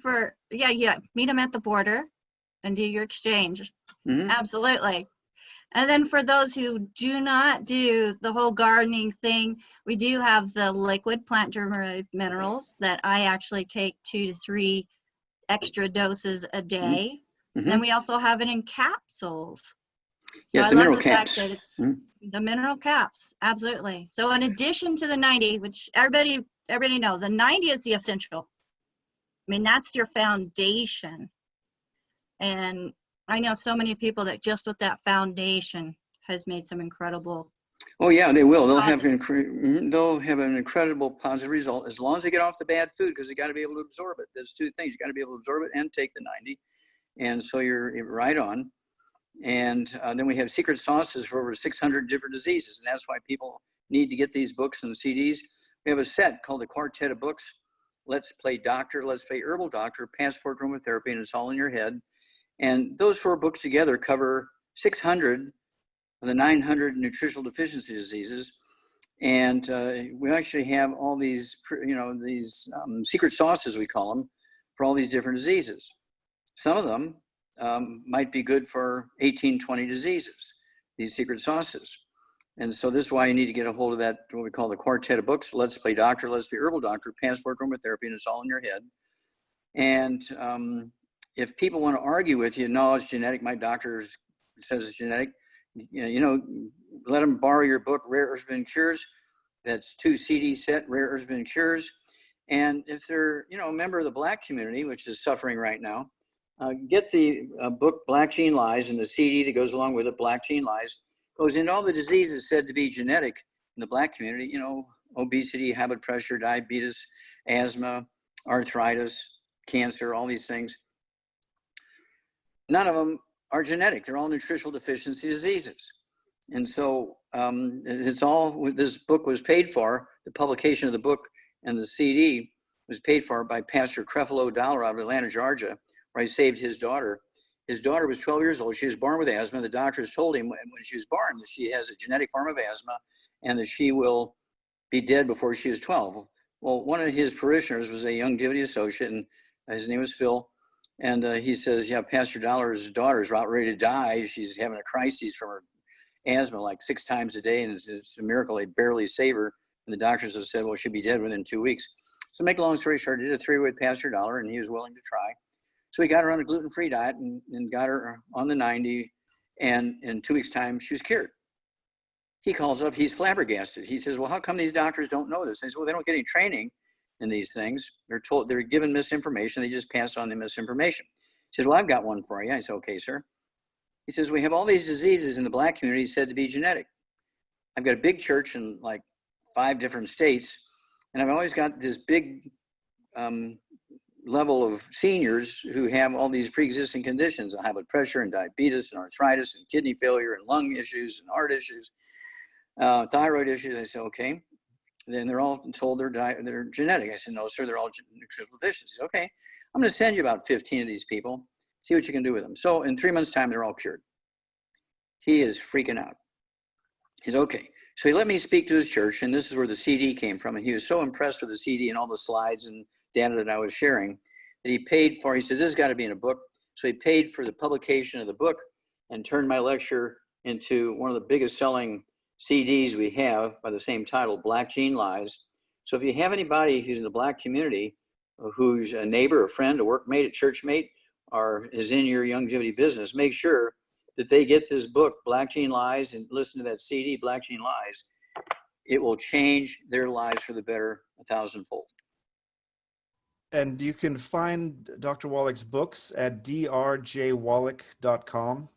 meet them at the border and do your exchange. Mm-hmm. Absolutely. And then for those who do not do the whole gardening thing, we do have the liquid plant-derived minerals that I actually take 2 to 3 extra doses a day. Mm-hmm. And we also have it in capsules. So yes, the mineral caps. That it's the mineral caps, absolutely. So in addition to the 90, which everybody knows, the 90 is the essential. I mean, that's your foundation. And I know so many people that just with that foundation has made some incredible. Oh yeah, they will. They'll have an incredible positive result as long as they get off the bad food, because they got to be able to absorb it. There's 2 things: you got to be able to absorb it and take the 90. And so you're right on. And then we have secret sauces for over 600 different diseases, and that's why people need to get these books and CDs. We have a set called the Quartet of Books: Let's Play Doctor, Let's Play Herbal Doctor, Passport to Aromatherapy, and It's All in Your Head. And those 4 books together cover 600 of the 900 nutritional deficiency diseases. And we actually have all these, secret sauces, we call them, for all these different diseases. Some of them might be good for 18, 20 diseases, these secret sauces. And so this is why you need to get a hold of that, what we call the Quartet of Books: Let's Play Doctor, Let's Play Herbal Doctor, Passport to Aromatherapy, and It's All in Your Head. And if people want to argue with you, no, it's genetic, my doctor says it's genetic, you know, let them borrow your book, Rare Herbs and Cures. That's 2 CD set, Rare Herbs and Cures. And if they're, you know, a member of the Black community, which is suffering right now, get the book Black Gene Lies, and the CD that goes along with it, Black Gene Lies, goes into all the diseases said to be genetic in the Black community, you know, obesity, high blood pressure, diabetes, asthma, arthritis, cancer, all these things. None of them are genetic. They're all nutritional deficiency diseases. And so it's all, this book was paid for, the publication of the book and the CD was paid for by Pastor Creflo Dollar out of Atlanta, Georgia, where I saved his daughter. His daughter was 12 years old. She was born with asthma. The doctors told him when she was born that she has a genetic form of asthma and that she will be dead before she was 12. Well, one of his parishioners was a longevity associate, and his name was Phil. And he says, yeah, Pastor Dollar's daughter is about ready to die. She's having a crisis from her asthma like 6 times a day, and it's a miracle they barely save her. And the doctors have said, well, she'll be dead within 2 weeks. So make a long story short, I did a 3-way with Pastor Dollar, and he was willing to try. So we got her on a gluten-free diet and got her on the 90, and in 2 weeks' time, she was cured. He calls up, he's flabbergasted. He says, well, how come these doctors don't know this? I said, well, they don't get any training in these things. They're given misinformation. They just pass on the misinformation. He says, well, I've got one for you. I said, okay, sir. He says, we have all these diseases in the Black community said to be genetic. I've got a big church in like 5 different states, and I've always got this big level of seniors who have all these pre-existing conditions, high blood pressure and diabetes and arthritis and kidney failure and lung issues and heart issues, thyroid issues. I said, okay. Then they're all told they're genetic. I said, no, sir, they're all nutritional deficiencies. Okay, I'm going to send you about 15 of these people, see what you can do with them. So in 3 months' time, they're all cured. He is freaking out. He's okay. So he let me speak to his church, and this is where the CD came from. And he was so impressed with the CD and all the slides and data that I was sharing that he paid for. He said, this has got to be in a book. So he paid for the publication of the book and turned my lecture into one of the biggest selling CDs we have by the same title, Black Gene Lies. So if you have anybody who's in the Black community, who's a neighbor, a friend, a workmate, a church mate, or is in your longevity business, make sure that they get this book, Black Gene Lies, and listen to that CD, Black Gene Lies. It will change their lives for the better 1,000-fold. And you can find Dr. Wallach's books at drjwallach.com.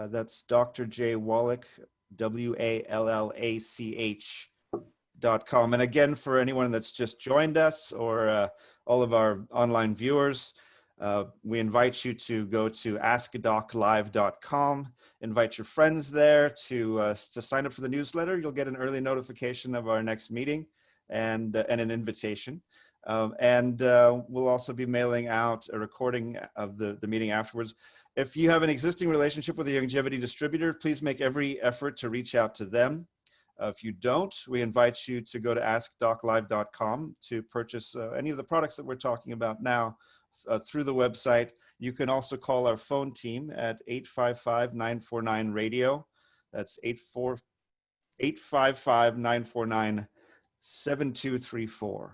That's Dr. J. Wallach, WALLACH.com. And again, for anyone that's just joined us or all of our online viewers, we invite you to go to askdoclive.com, invite your friends there to sign up for the newsletter. You'll get an early notification of our next meeting and an invitation. We'll also be mailing out a recording of the meeting afterwards. If you have an existing relationship with a longevity distributor, please make every effort to reach out to them. If you don't, we invite you to go to askdoclive.com to purchase any of the products that we're talking about now through the website. You can also call our phone team at 855-949-RADIO. That's 855-949-7234.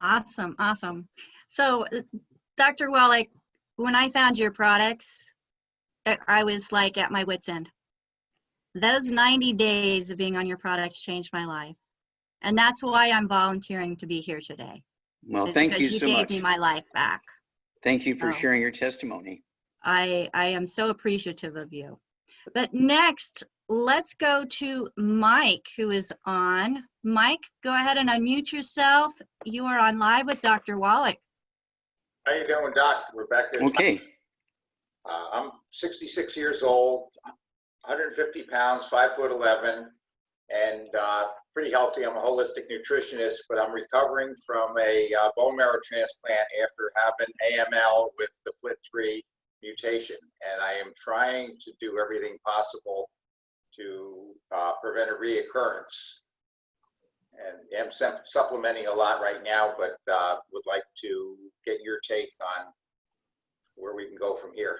Awesome, awesome. So, Dr. Wallach, when I found your products, I was like at my wit's end. Those 90 days of being on your products changed my life. And that's why I'm volunteering to be here today. Well, thank you so much. You gave me my life back. Thank you for sharing your testimony. I am so appreciative of you. But next, let's go to Mike, who is on. Mike, go ahead and unmute yourself. You are on live with Dr. Wallach. How you doing, Doc? Rebecca. Okay. I'm 66 years old, 150 pounds, 5'11", and pretty healthy. I'm a holistic nutritionist, but I'm recovering from a bone marrow transplant after having AML with the FLT3 mutation, and I am trying to do everything possible to prevent a reoccurrence. And I'm supplementing a lot right now, but would like to get your take on where we can go from here.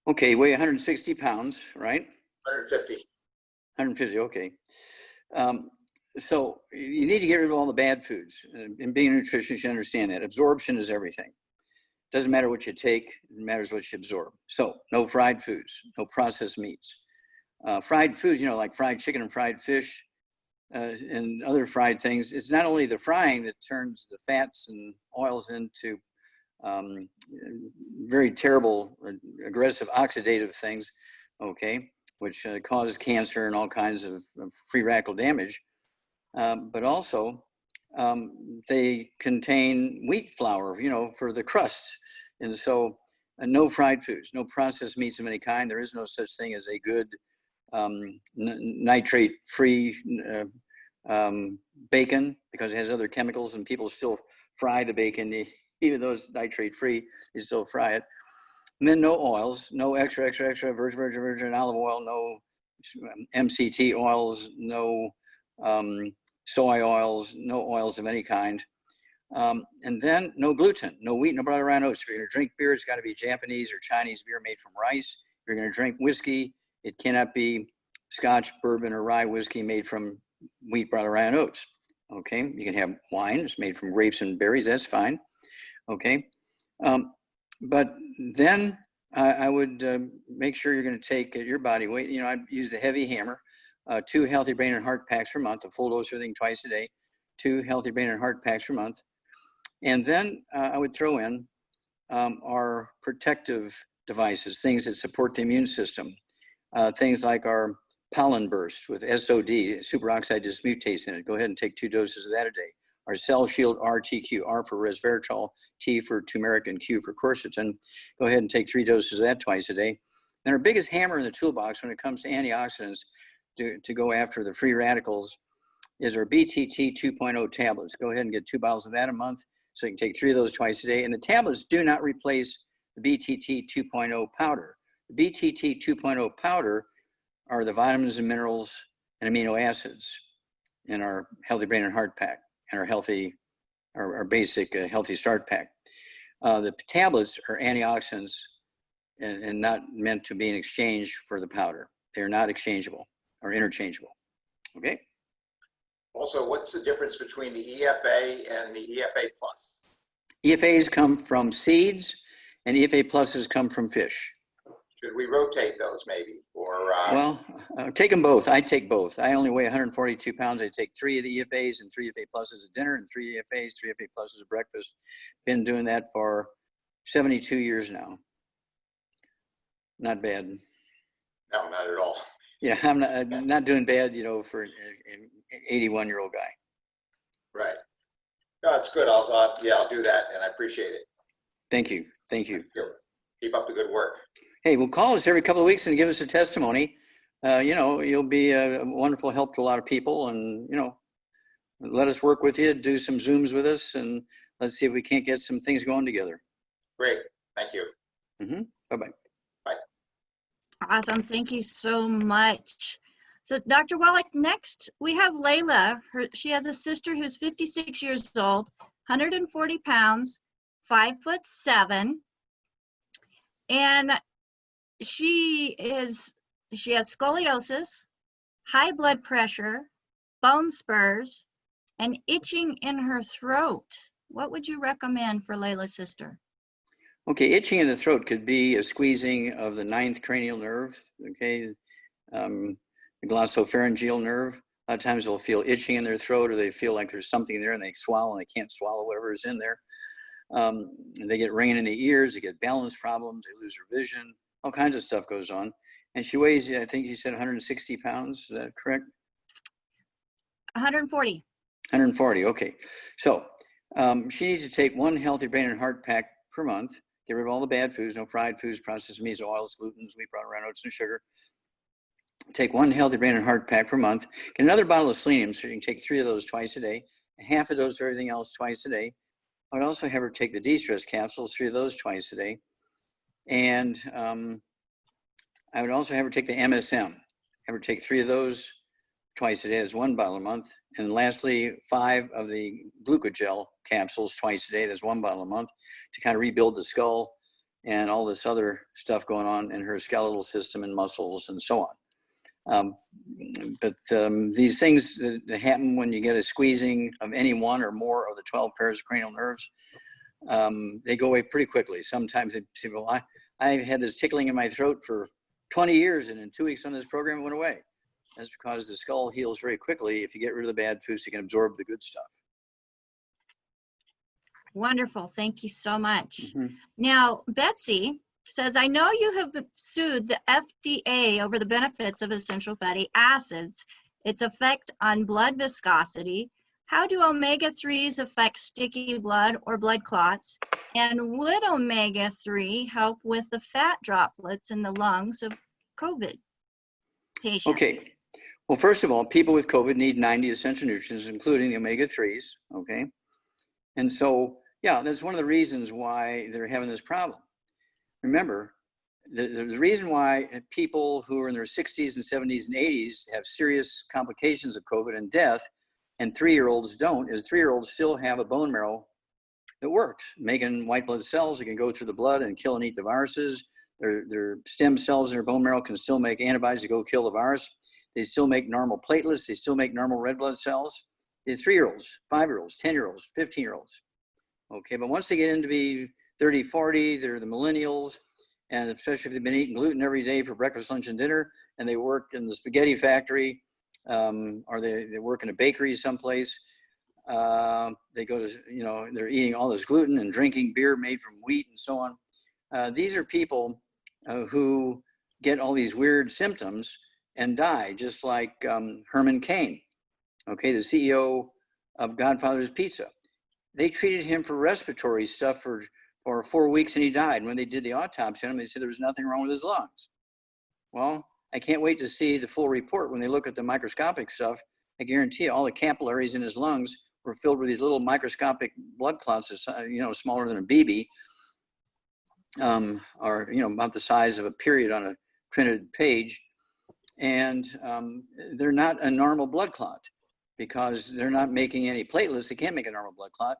Okay, weigh 160 pounds, right? 150. 150, okay. So you need to get rid of all the bad foods. And being a nutritionist, you understand that. Absorption is everything. doesn't matter what you take, it matters what you absorb. So no fried foods, no processed meats. Fried foods, you know, like fried chicken and fried fish and other fried things, it's not only the frying that turns the fats and oils into very terrible, aggressive oxidative things, okay, which causes cancer and all kinds of free radical damage. But also they contain wheat flour, you know, for the crust. And so no fried foods, no processed meats of any kind. There is no such thing as a good nitrate-free bacon, because it has other chemicals, and people still fry the bacon. Even though it's nitrate-free, you still fry it. And then no oils, no extra virgin olive oil, no MCT oils, no soy oils, no oils of any kind. And then no gluten, no wheat, no butter, rye, oats. If you're going to drink beer, it's got to be Japanese or Chinese beer made from rice. If you're going to drink whiskey, it cannot be Scotch, bourbon, or rye whiskey made from wheat, butter, rye, and oats. Okay, you can have wine. It's made from grapes and berries. That's fine. Okay, but then I would make sure you're going to take your body weight. You know, I use the heavy hammer, 2 healthy brain and heart packs per month, a full dose of everything twice a day, 2 healthy brain and heart packs per month. And then I would throw in our protective devices, things that support the immune system, things like our pollen burst with SOD, superoxide dismutase in it. Go ahead and take 2 doses of that a day. Our Cell Shield RTQ, R for resveratrol, T for turmeric, and Q for quercetin. Go ahead and take 3 doses of that twice a day. And our biggest hammer in the toolbox when it comes to antioxidants to go after the free radicals is our BTT 2.0 tablets. Go ahead and get 2 bottles of that a month, so you can take 3 of those twice a day. And the tablets do not replace the BTT 2.0 powder. The BTT 2.0 powder are the vitamins and minerals and amino acids in our Healthy Brain and Heart Pack and our basic Healthy Start Pack. The tablets are antioxidants and not meant to be in exchange for the powder. They're not exchangeable or interchangeable. Okay. Also, what's the difference between the EFA and the EFA plus? EFAs come from seeds and EFA pluses come from fish. Should we rotate those maybe? Or well, take them both. I take both. I only weigh 142 pounds. I take 3 of the EFAs and 3 EFA pluses at dinner and 3 EFAs, 3 EFA pluses at breakfast. Been doing that for 72 years now. Not bad. No, not at all. Yeah, I'm not doing bad, you know, for an 81-year-old guy. Right. No, that's good. I'll do that, and I appreciate it. Thank you. Thank you. Keep up the good work. Hey, well, call us every couple of weeks and give us a testimony. You know, you'll be a wonderful help to a lot of people, and, you know, let us work with you, do some Zooms with us, and let's see if we can't get some things going together. Great. Thank you. Bye-bye. Bye. Awesome. Thank you so much. So Dr. Wallach, next we have Layla. She has a sister who's 56 years old, 140 pounds, 5'7", and she has scoliosis, high blood pressure, bone spurs, and itching in her throat. What would you recommend for Layla's sister? Okay, itching in the throat could be a squeezing of the 9th cranial nerve, okay, the glossopharyngeal nerve. A lot of times they'll feel itching in their throat, or they feel like there's something there and they swallow and they can't swallow whatever is in there. They get ringing in the ears, they get balance problems, they lose their vision, all kinds of stuff goes on. And she weighs, I think you said 160 pounds, is that correct? 140. 140, okay. So she needs to take 1 healthy brain and heart pack per month. Get rid of all the bad foods, no fried foods, processed meats, oils, glutens, wheat, brown, round oats, and sugar. Take 1 healthy brain and heart pack per month. Get another bottle of selenium, so you can take 3 of those twice a day, half a dose of everything else twice a day. I would also have her take the de-stress capsules, 3 of those twice a day. And I would also have her take the MSM. Have her take 3 of those twice a day. That's 1 bottle a month. And lastly, 5 of the glucogel capsules twice a day. That's 1 bottle a month to kind of rebuild the skull and all this other stuff going on in her skeletal system and muscles and so on. But these things that happen when you get a squeezing of any one or more of the 12 pairs of cranial nerves, they go away pretty quickly. Sometimes they say, well, I had this tickling in my throat for 20 years, and in 2 weeks on this program, it went away. That's because the skull heals very quickly if you get rid of the bad food so you can absorb the good stuff. Wonderful. Thank you so much. Mm-hmm. Now, Betsy says, I know you have sued the FDA over the benefits of essential fatty acids, its effect on blood viscosity. How do omega-3s affect sticky blood or blood clots? And would omega-3 help with the fat droplets in the lungs of COVID patients? Okay. Well, first of all, people with COVID need 90 essential nutrients, including the omega-3s, okay? And so, yeah, that's one of the reasons why they're having this problem. Remember, the reason why people who are in their 60s and 70s and 80s have serious complications of COVID and death, and 3-year-olds don't, is 3-year-olds still have a bone marrow that works, making white blood cells that can go through the blood and kill and eat the viruses. Their stem cells in their bone marrow can still make antibodies to go kill the virus. They still make normal platelets. They still make normal red blood cells. They're 3-year-olds, 5-year-olds, 10-year-olds, 15-year-olds. Okay, but once they get into be 30, 40, they're the millennials, and especially if they've been eating gluten every day for breakfast, lunch, and dinner, and they work in the spaghetti factory, or they work in a bakery someplace, they go to, they're eating all this gluten and drinking beer made from wheat and so on. These are people who get all these weird symptoms and die, just like Herman Cain, okay, the CEO of Godfather's Pizza. They treated him for respiratory stuff for 4 weeks and he died. And when they did the autopsy on him, they said there was nothing wrong with his lungs. Well, I can't wait to see the full report when they look at the microscopic stuff. I guarantee you all the capillaries in his lungs were filled with these little microscopic blood clots, smaller than a BB, or, about the size of a period on a printed page. And they're not a normal blood clot because they're not making any platelets. They can't make a normal blood clot.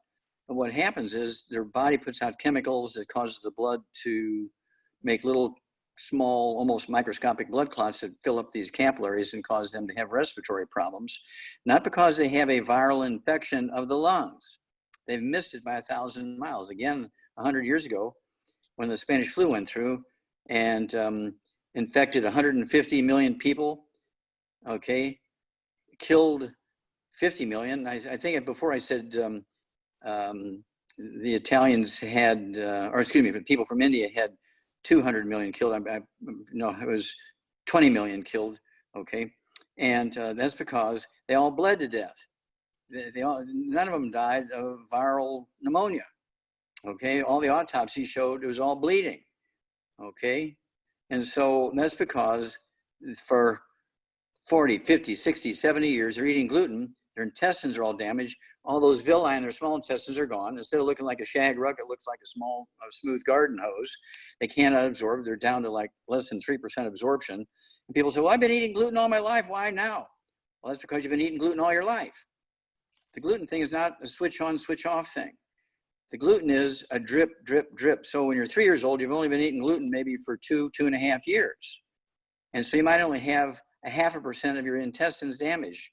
But what happens is their body puts out chemicals that causes the blood to make little, small, almost microscopic blood clots that fill up these capillaries and cause them to have respiratory problems, not because they have a viral infection of the lungs. They've missed it by 1,000 miles. Again, 100 years ago, when the Spanish flu went through and infected 150 million people, okay, killed 50 million. I think before I said the Italians had, but people from India had 200 million killed. No, it was 20 million killed, okay? And that's because they all bled to death. None of them died of viral pneumonia, okay? All the autopsies showed it was all bleeding, okay? And so that's because for 40, 50, 60, 70 years, they're eating gluten, their intestines are all damaged, all those villi in their small intestines are gone. Instead of looking like a shag rug, it looks like a small, smooth garden hose. They cannot absorb. They're down to like less than 3% absorption. And people say, well, I've been eating gluten all my life. Why now? Well, that's because you've been eating gluten all your life. The gluten thing is not a switch on, switch off thing. The gluten is a drip, drip, drip. So when you're 3 years old, you've only been eating gluten maybe for 2.5 years. And so you might only have 0.5% of your intestines damaged.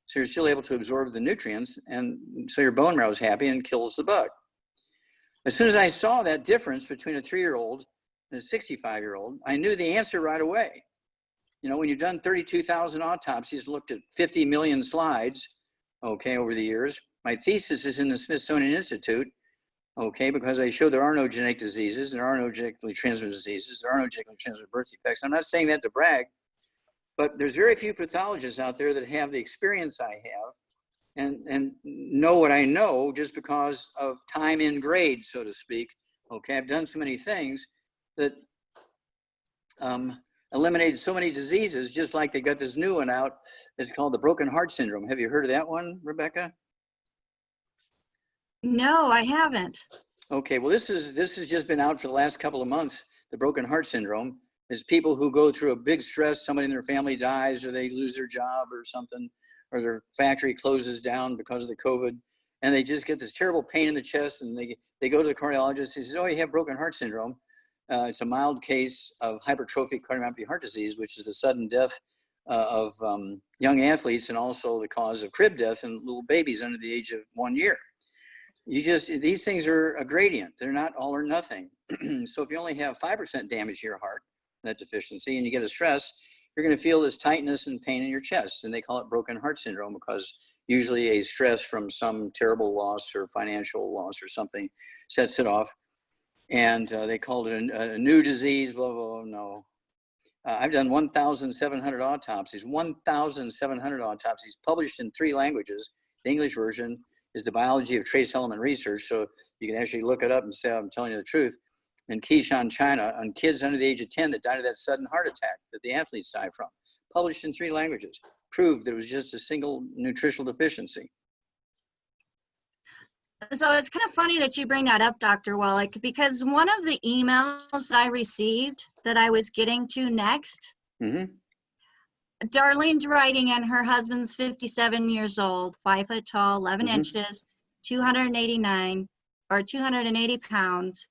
So you're still able to absorb the nutrients, and so your bone marrow is happy and kills the bug. As soon as I saw that difference between a 3-year-old and a 65-year-old, I knew the answer right away. When you've done 32,000 autopsies, looked at 50 million slides, okay, over the years, my thesis is in the Smithsonian Institute, okay, because I show there are no genetic diseases, there are no genetically transmitted diseases, there are no genetically transmitted birth defects. I'm not saying that to brag, but there's very few pathologists out there that have the experience I have and know what I know just because of time in grade, so to speak. Okay, I've done so many things that eliminated so many diseases, just like they got this new one out. It's called the broken heart syndrome. Have you heard of that one, Rebecca? No, I haven't. Okay, well, this has just been out for the last couple of months. The broken heart syndrome is people who go through a big stress, somebody in their family dies or they lose their job or something, or their factory closes down because of the COVID, and they just get this terrible pain in the chest, and they go to the cardiologist. He says, oh, you have broken heart syndrome. It's a mild case of hypertrophic cardiomyopathy heart disease, which is the sudden death of young athletes and also the cause of crib death in little babies under the age of 1 year. these things are a gradient. They're not all or nothing. So if you only have 5% damage to your heart, that deficiency, and you get a stress, you're going to feel this tightness and pain in your chest. And they call it broken heart syndrome because usually a stress from some terrible loss or financial loss or something sets it off. And they called it a new disease, blah, blah, blah. No. I've done 1,700 autopsies, 1,700 autopsies published in 3 languages. The English version is the biology of trace element research. So you can actually look it up and say, I'm telling you the truth. In Qishan, China, on kids under the age of 10 that died of that sudden heart attack that the athletes die from, published in 3 languages, proved that it was just a single nutritional deficiency. So it's kind of funny that you bring that up, Dr. Wallach, because one of the emails that I received that I was getting to next, Darlene's writing, and her husband's 57 years old, 5 foot tall, 11 inches, 280 pounds,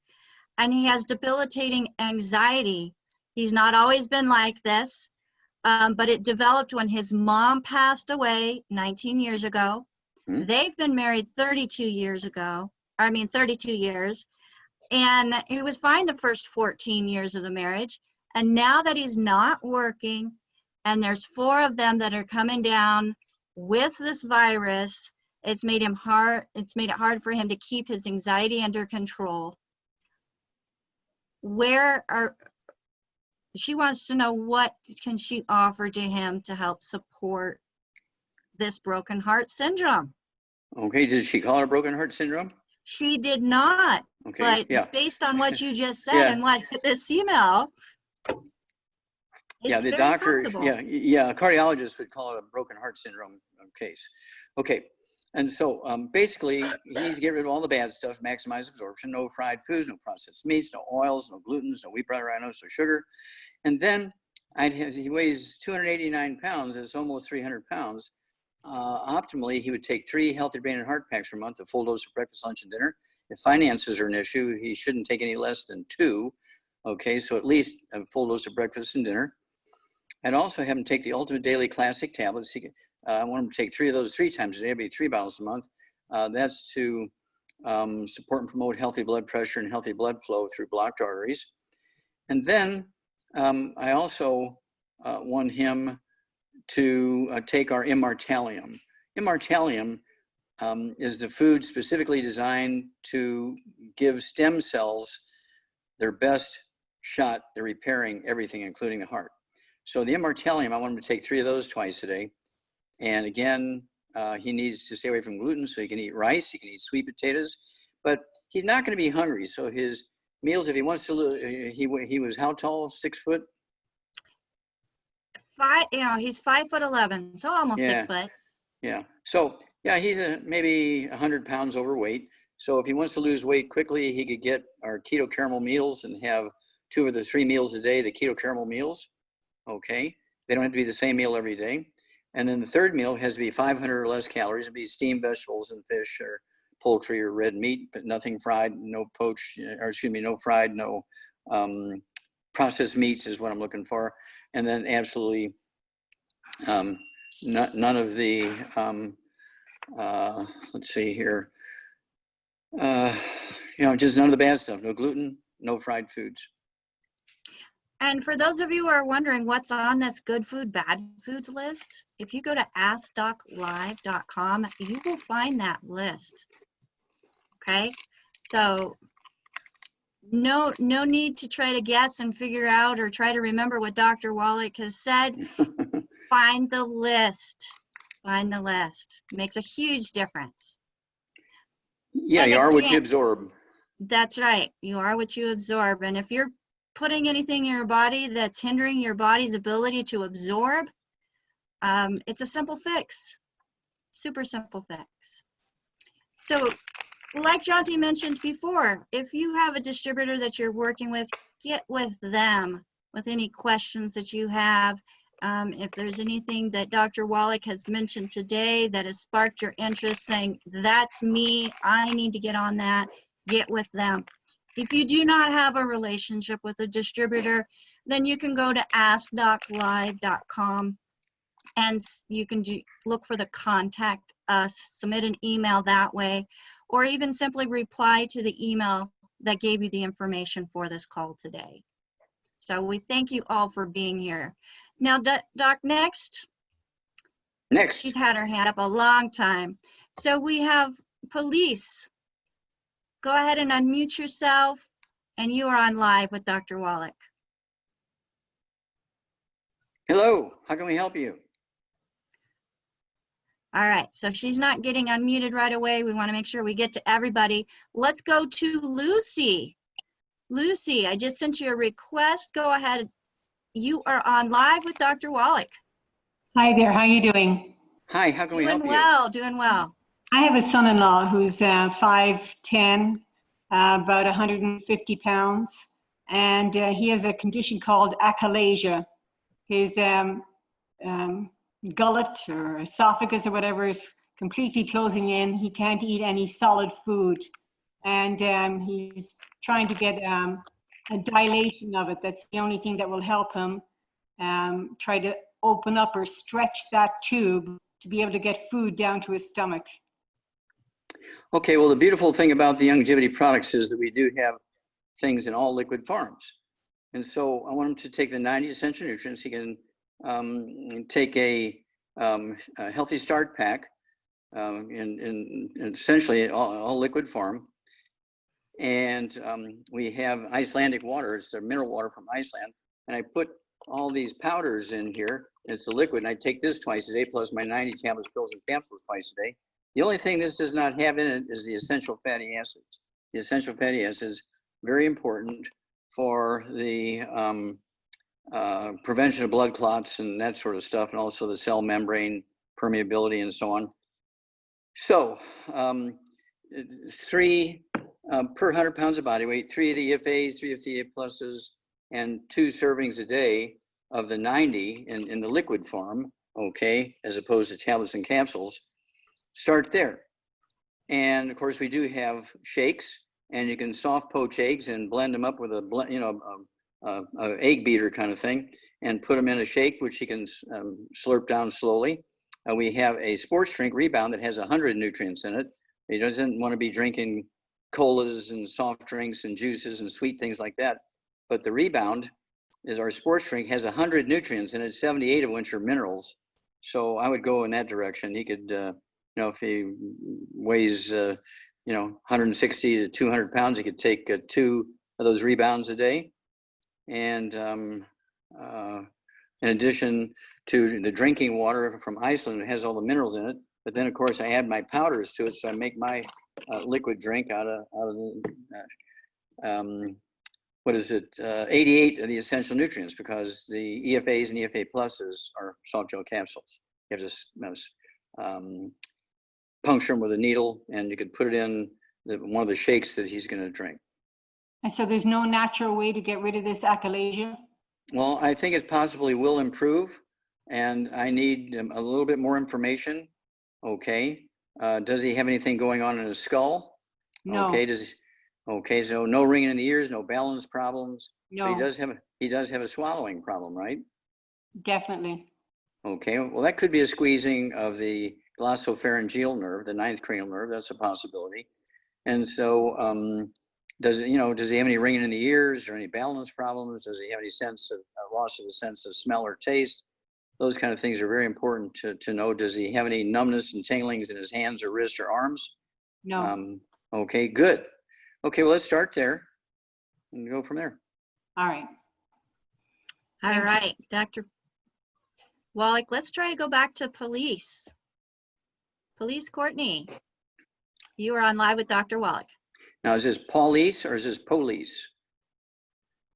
and he has debilitating anxiety. He's not always been like this, but it developed when his mom passed away 19 years ago. They've been married 32 years, and he was fine the first 14 years of the marriage. And now that he's not working, and there's 4 of them that are coming down with this virus, it's made it hard for him to keep his anxiety under control. She wants to know what can she offer to him to help support this broken heart syndrome. Okay, did she call it a broken heart syndrome? She did not. Okay, but yeah, based on what you just said and what this email, it's the very doctor, possible. a cardiologist would call it a broken heart syndrome case. Okay, and so basically he needs to get rid of all the bad stuff, maximize absorption, no fried foods, no processed meats, no oils, no glutens, no wheat, butter, no sugar. And then he weighs 289 pounds, that's almost 300 pounds. Optimally, he would take 3 healthy brain and heart packs per month, a full dose of breakfast, lunch, and dinner. If finances are an issue, he shouldn't take any less than 2. Okay, so at least a full dose of breakfast and dinner. I'd also have him take the Ultimate Daily Classic tablets. I want him to take 3 of those 3 times a day, maybe 3 bottles a month. That's to support and promote healthy blood pressure and healthy blood flow through blocked arteries. And then I also want him to take our immortalium. Immortalium is the food specifically designed to give stem cells their best shot at repairing everything, including the heart. So the immortalium, I want him to take 3 of those twice a day. And again, he needs to stay away from gluten, so he can eat rice, he can eat sweet potatoes, but he's not going to be hungry. So his meals, if he wants to, he was how tall? 6 foot? He's 5'11", so almost 6 foot. Yeah. So he's maybe 100 pounds overweight. So if he wants to lose weight quickly, he could get our keto caramel meals and have 2 of the 3 meals a day, the keto caramel meals. Okay. They don't have to be the same meal every day. And then the 3rd meal has to be 500 or less calories and be steamed vegetables and fish or poultry or red meat, but nothing fried, no fried, no processed meats is what I'm looking for. And then absolutely none of the, let's see here, just none of the bad stuff, no gluten, no fried foods. And for those of you who are wondering what's on this good food, bad food list, if you go to AskDocLive.com, you will find that list. Okay, so no need to try to guess and figure out or try to remember what Dr. Wallach has said. Find the list. Find the list. It makes a huge difference. Yeah, and you are what you absorb. That's right. You are what you absorb. And if you're putting anything in your body that's hindering your body's ability to absorb, it's a simple fix. Super simple fix. So like Jonty mentioned before, if you have a distributor that you're working with, get with them with any questions that you have. If there's anything that Dr. Wallach has mentioned today that has sparked your interest, saying, that's me, I need to get on that, get with them. If you do not have a relationship with a distributor, then you can go to AskDocLive.com and you can look for the contact us, submit an email that way. or even simply reply to the email that gave you the information for this call today. So we thank you all for being here. Now, Doc, next. She's had her hand up a long time. So we have police. Go ahead and unmute yourself, and you are on live with Dr. Wallach. Hello, how can we help you? All right, so she's not getting unmuted right away. We want to make sure we get to everybody. Let's go to Lucy. Lucy, I just sent you a request. Go ahead. You are on live with Dr. Wallach. Hi there, how are you doing? Hi, how can we help you? Doing well, doing well. I have a son-in-law who's 5'10", about 150 pounds, and he has a condition called achalasia. His gullet or esophagus or whatever is completely closing in. He can't eat any solid food, and he's trying to get a dilation of it. That's the only thing that will help him try to open up or stretch that tube to be able to get food down to his stomach. Okay, well, the beautiful thing about the Longevity products is that we do have things in all liquid forms. And so I want him to take the 90 essential nutrients. He can take a Healthy Start pack in essentially all liquid form. And we have Icelandic water. It's a mineral water from Iceland. And I put all these powders in here. It's a liquid, and I take this twice a day, plus my 90 tablets, pills, and capsules twice a day. The only thing this does not have in it is the essential fatty acids. The essential fatty acids, very important for the prevention of blood clots and that sort of stuff, and also the cell membrane permeability and so on. So 3 per 100 pounds of body weight, 3 of the EFAs, 3 of the EFA pluses, and 2 servings a day of the 90 in the liquid form, okay, as opposed to tablets and capsules. Start there. And of course, we do have shakes, and you can soft poach eggs and blend them up with a egg beater kind of thing, and put them in a shake, which you can slurp down slowly. We have a sports drink Rebound that has 100 nutrients in it. He doesn't want to be drinking colas and soft drinks and juices and sweet things like that. But the Rebound is our sports drink, has 100 nutrients in it, 78 of which are minerals. So I would go in that direction. He could, if he weighs, 160 to 200 pounds, he could take 2 of those Rebounds a day. And in addition to the drinking water from Iceland, it has all the minerals in it. But then, of course, I add my powders to it, so I make my liquid drink out of the 88 of the essential nutrients, because the EFAs and EFA pluses are soft gel capsules. You have to puncture them with a needle, and you could put it in one of the shakes that he's going to drink. And so there's no natural way to get rid of this achalasia? Well, I think it possibly will improve, and I need a little bit more information. Okay. Does he have anything going on in his skull? No. Okay, so no ringing in the ears, no balance problems. No. But he does have a swallowing problem, right? Definitely. Okay, well, that could be a squeezing of the glossopharyngeal nerve, the 9th cranial nerve. That's a possibility. And so does he have any ringing in the ears or any balance problems? Does he have any sense of loss of a sense of smell or taste? Those kind of things are very important to know. Does he have any numbness and tinglings in his hands or wrists or arms? No. Okay, good. Okay, well, let's start there and go from there. All right. All right, Dr. Wallach, let's try to go back to police. Police Courtney, you are on live with Dr. Wallach. Now, is this police or is this police?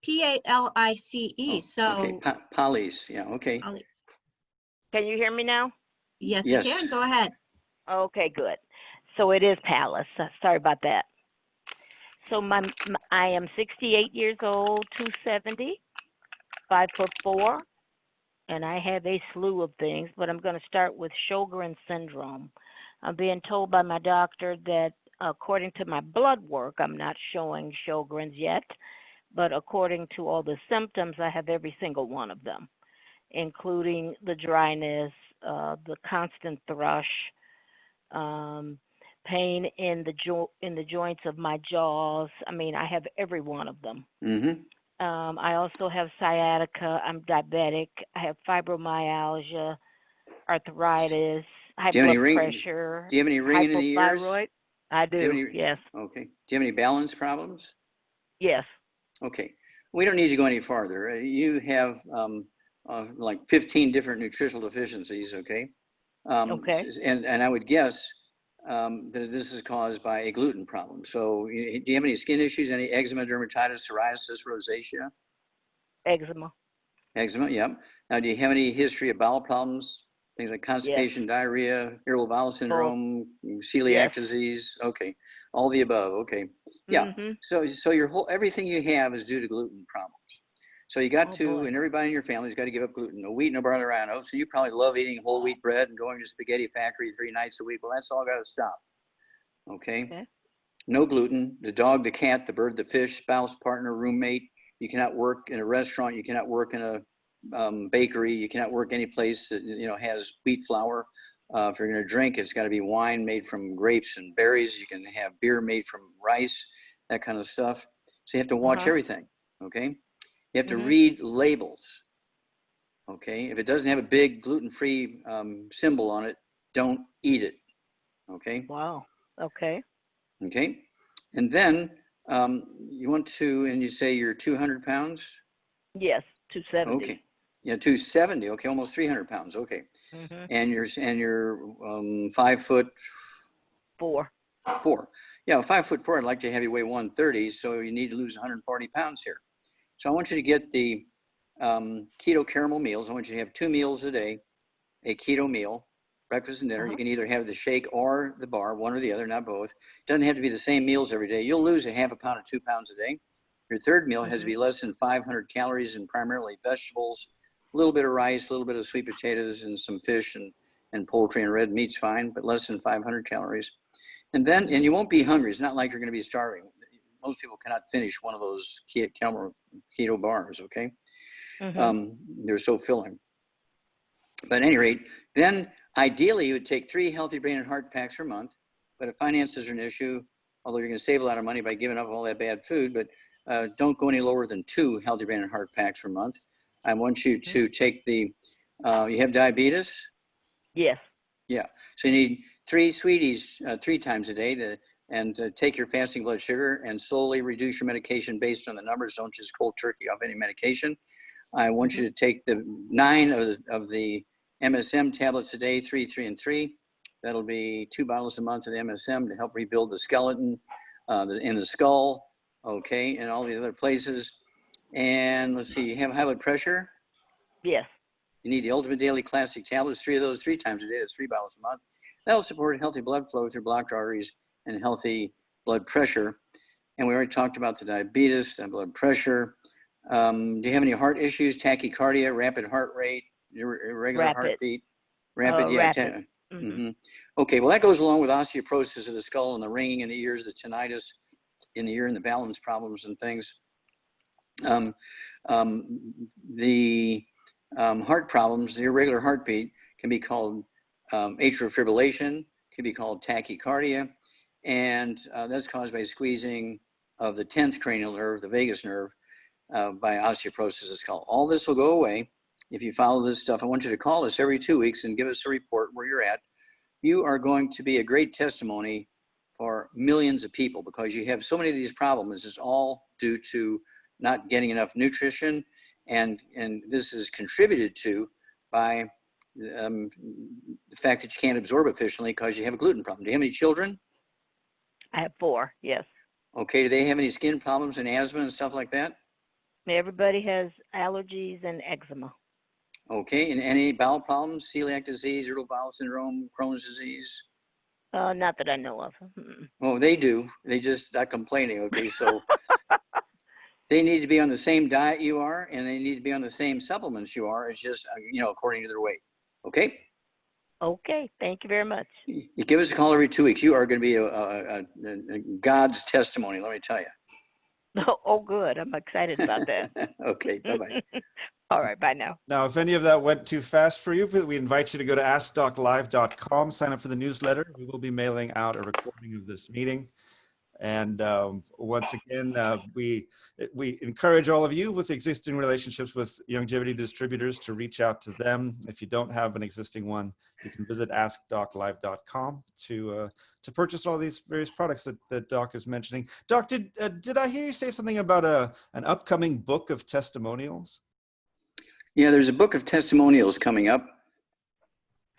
P-A-L-I-C-E, Oh, so. okay, police, yeah, okay. Police. Can you hear me now? Yes, Yes. we can, go ahead. Okay, good. So it is Palace. Sorry about that. So I am 68 years old, 270, 5'4", and I have a slew of things, but I'm going to start with Sjogren syndrome. I'm being told by my doctor that according to my blood work, I'm not showing Sjogren's yet, but according to all the symptoms, I have every single one of them, including the dryness, the constant thrush, pain in the joints of my jaws. I mean, I have every one of them. Mm-hmm. I also have sciatica. I'm diabetic. I have fibromyalgia, arthritis, high Do you have blood any pressure, Do you have any ringing in the ears? hypothyroid. I Do you have do. any, Yes. Okay. Do you have any balance problems? Yes. Okay. We don't need to go any farther. You have like 15 different nutritional deficiencies, okay? Okay. And I would guess that this is caused by a gluten problem. So do you have any skin issues, any eczema, dermatitis, psoriasis, rosacea? Eczema. Eczema, yep. Now, do you have any history of bowel problems? Things like constipation, diarrhea, irritable bowel syndrome, celiac disease? Okay. All the above, okay. Yeah. So your everything you have is due to gluten problems. So you got and everybody in your family's got to give up gluten. No wheat, no barley, rye, no. So you probably love eating whole wheat bread and going to spaghetti factory 3 nights a week. Well, that's all got to stop. Okay. No gluten. The dog, the cat, the bird, the fish, spouse, partner, roommate. You cannot work in a restaurant. You cannot work in a bakery. You cannot work any place that has wheat flour. If you're going to drink, it's got to be wine made from grapes and berries. You can have beer made from rice, that kind of stuff. So you have to watch everything. Okay. You have to read labels, okay? If it doesn't have a big gluten-free symbol on it, don't eat it, okay? Wow, okay. Okay, and then you want to, and you say you're 200 pounds? Yes, 270. Okay, yeah, 270, okay, almost 300 pounds, okay. And you're 5'4". 4. Yeah, 5'4", I'd like to have you weigh 130, so you need to lose 140 pounds here. So I want you to get the keto caramel meals. I want you to have 2 meals a day, a keto meal, breakfast and dinner. You can either have the shake or the bar, one or the other, not both. It doesn't have to be the same meals every day. You'll lose a half a pound to 2 pounds a day. Your third meal has to be less than 500 calories and primarily vegetables, a little bit of rice, a little bit of sweet potatoes, and some fish and poultry and red meat's fine, but less than 500 calories. And you won't be hungry. It's not like you're going to be starving. Most people cannot finish one of those keto bars, okay? They're so filling. But at any rate, then ideally you would take 3 healthy brain and heart packs per month, but if finances are an issue, although you're going to save a lot of money by giving up all that bad food, but don't go any lower than 2 healthy brain and heart packs per month. I want you to take you have diabetes? Yes. Yeah, so you need 3 sweeties 3 times a day and take your fasting blood sugar and slowly reduce your medication based on the numbers. Don't just cold turkey off any medication. I want you to take the 9 of the MSM tablets a day, 3, 3, and 3. That'll be 2 bottles a month of the MSM to help rebuild the skeleton in the skull, okay, and all the other places. And let's see, you have high blood pressure? Yes. You need the Ultimate Daily Classic tablets, 3 of those 3 times a day. That's 3 bottles a month. That'll support healthy blood flow through blocked arteries and healthy blood pressure. And we already talked about the diabetes and blood pressure. Do you have any heart issues, tachycardia, rapid heart rate, irregular heartbeat? Rapid, yeah. Rapid. Okay, well, that goes along with osteoporosis of the skull and the ringing in the ears, the tinnitus in the ear, and the balance problems and things. The heart problems, the irregular heartbeat, can be called atrial fibrillation, can be called tachycardia, and that's caused by squeezing of the 10th cranial nerve, the vagus nerve, by osteoporosis of the skull. All this will go away if you follow this stuff. I want you to call us every 2 weeks and give us a report where you're at. You are going to be a great testimony for millions of people because you have so many of these problems. It's all due to not getting enough nutrition, and this is contributed to by the fact that you can't absorb efficiently because you have a gluten problem. Do you have any children? I have 4, yes. Okay, do they have any skin problems and asthma and stuff like that? Everybody has allergies and eczema. Okay, and any bowel problems, celiac disease, irritable bowel syndrome, Crohn's disease? Not that I know of. Oh, they do. They just not complaining, okay? So they need to be on the same diet you are, and they need to be on the same supplements you are. It's just, according to their weight, okay? Okay, thank you very much. You give us a call every 2 weeks. You are going to be a God's testimony, let me tell you. Oh, good. I'm excited about that. Okay, bye-bye. All right, bye now. Now, if any of that went too fast for you, we invite you to go to askdoclive.com, sign up for the newsletter. We will be mailing out a recording of this meeting. And once again, we encourage all of you with existing relationships with longevity distributors to reach out to them. If you don't have an existing one, you can visit askdoclive.com to purchase all these various products that Doc is mentioning. Doc, did I hear you say something about an upcoming book of testimonials? Yeah, there's a book of testimonials coming up.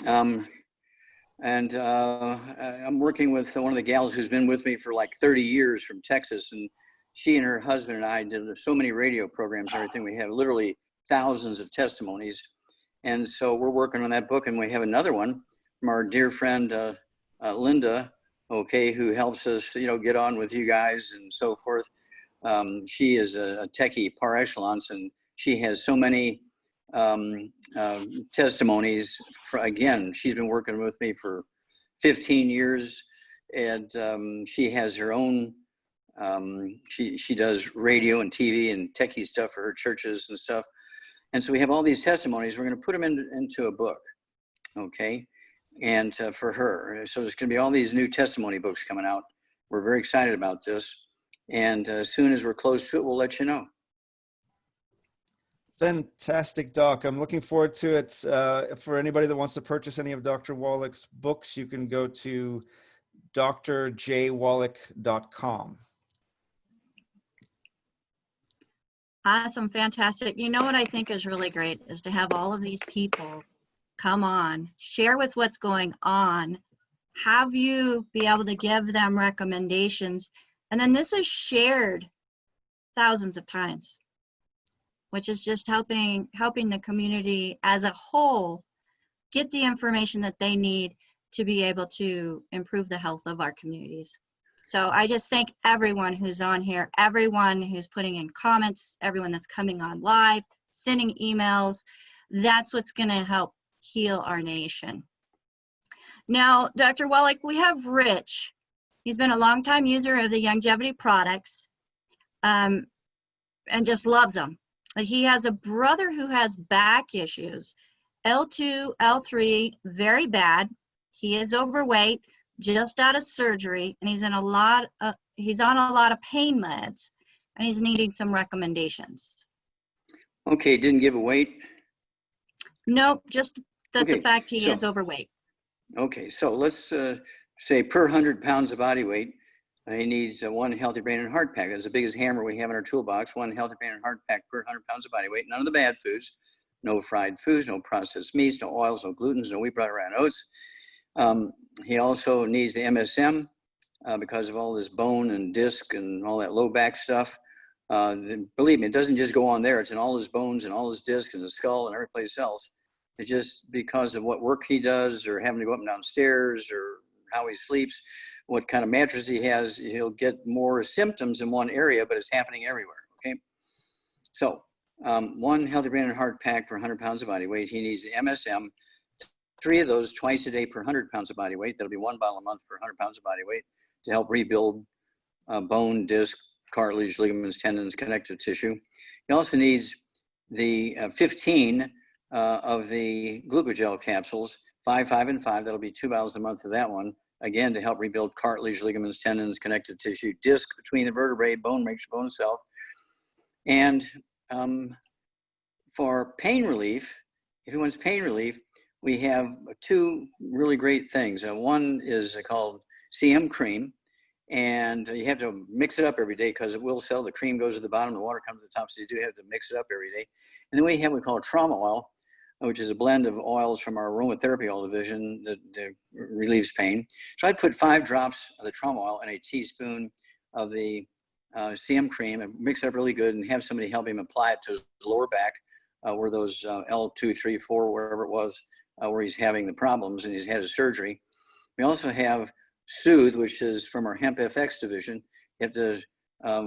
I'm working with one of the gals who's been with me for like 30 years from Texas, and she and her husband and I did so many radio programs and everything. We have literally thousands of testimonies. And so we're working on that book, and we have another one from our dear friend, Linda, okay, who helps us, get on with you guys and so forth. She is a techie par excellence, and she has so many testimonies. Again, she's been working with me for 15 years, and she has her own, she does radio and TV and techie stuff for her churches and stuff. And so we have all these testimonies. We're going to put them into a book, okay, and for her. So there's going to be all these new testimony books coming out. We're very excited about this, and as soon as we're close to it, we'll let you know. Fantastic, Doc. I'm looking forward to it. For anybody that wants to purchase any of Dr. Wallach's books, you can go to drjwallach.com. Awesome, fantastic. You know what I think is really great is to have all of these people come on, share with what's going on, have you be able to give them recommendations, and then this is shared thousands of times, which is just helping the community as a whole get the information that they need to be able to improve the health of our communities. So I just thank everyone who's on here, everyone who's putting in comments, everyone that's coming on live, sending emails. That's what's going to help heal our nation. Now, Dr. Wallach, we have Rich. He's been a longtime user of the longevity products and just loves them. He has a brother who has back issues, L2, L3, very bad. He is overweight, just out of surgery, and he's on a lot of pain meds, and he's needing some recommendations. Okay, didn't give a weight? Nope, just that okay, the fact he is overweight. Okay, so let's say per 100 pounds of body weight, he needs one healthy brain and heart pack. That's the biggest hammer we have in our toolbox, one healthy brain and heart pack per 100 pounds of body weight. None of the bad foods, no fried foods, no processed meats, no oils, no glutens, no wheat, butter, and oats. He also needs the MSM because of all this bone and disc and all that low back stuff. Believe me, it doesn't just go on there. It's in all his bones and all his discs and the skull and every place else. It's just because of what work he does or having to go up and down stairs or how he sleeps, what kind of mattress he has, he'll get more symptoms in one area, but it's happening everywhere, okay? So one healthy brain and heart pack per 100 pounds of body weight. He needs the MSM, 3 of those twice a day per 100 pounds of body weight. That'll be 1 bottle a month per 100 pounds of body weight to help rebuild bone, disc, cartilage, ligaments, tendons, connective tissue. He also needs the 15 of the glucogel capsules, 5, 5, and 5. That'll be 2 bottles a month of that one. Again, to help rebuild cartilage, ligaments, tendons, connective tissue, disc between the vertebrae, bone makes your bone itself. And for pain relief, if he wants pain relief, we have 2 really great things. One is called CM cream, and you have to mix it up every day because it will settle. The cream goes to the bottom, the water comes to the top, so you do have to mix it up every day. And then we have what we call trauma oil, which is a blend of oils from our aromatherapy oil division that relieves pain. So I'd put 5 drops of the trauma oil and a teaspoon of the CM cream and mix it up really good and have somebody help him apply it to his lower back where those L2, 3, 4, wherever it was, where he's having the problems and he's had his surgery. We also have Soothe, which is from our Hemp FX division. You have to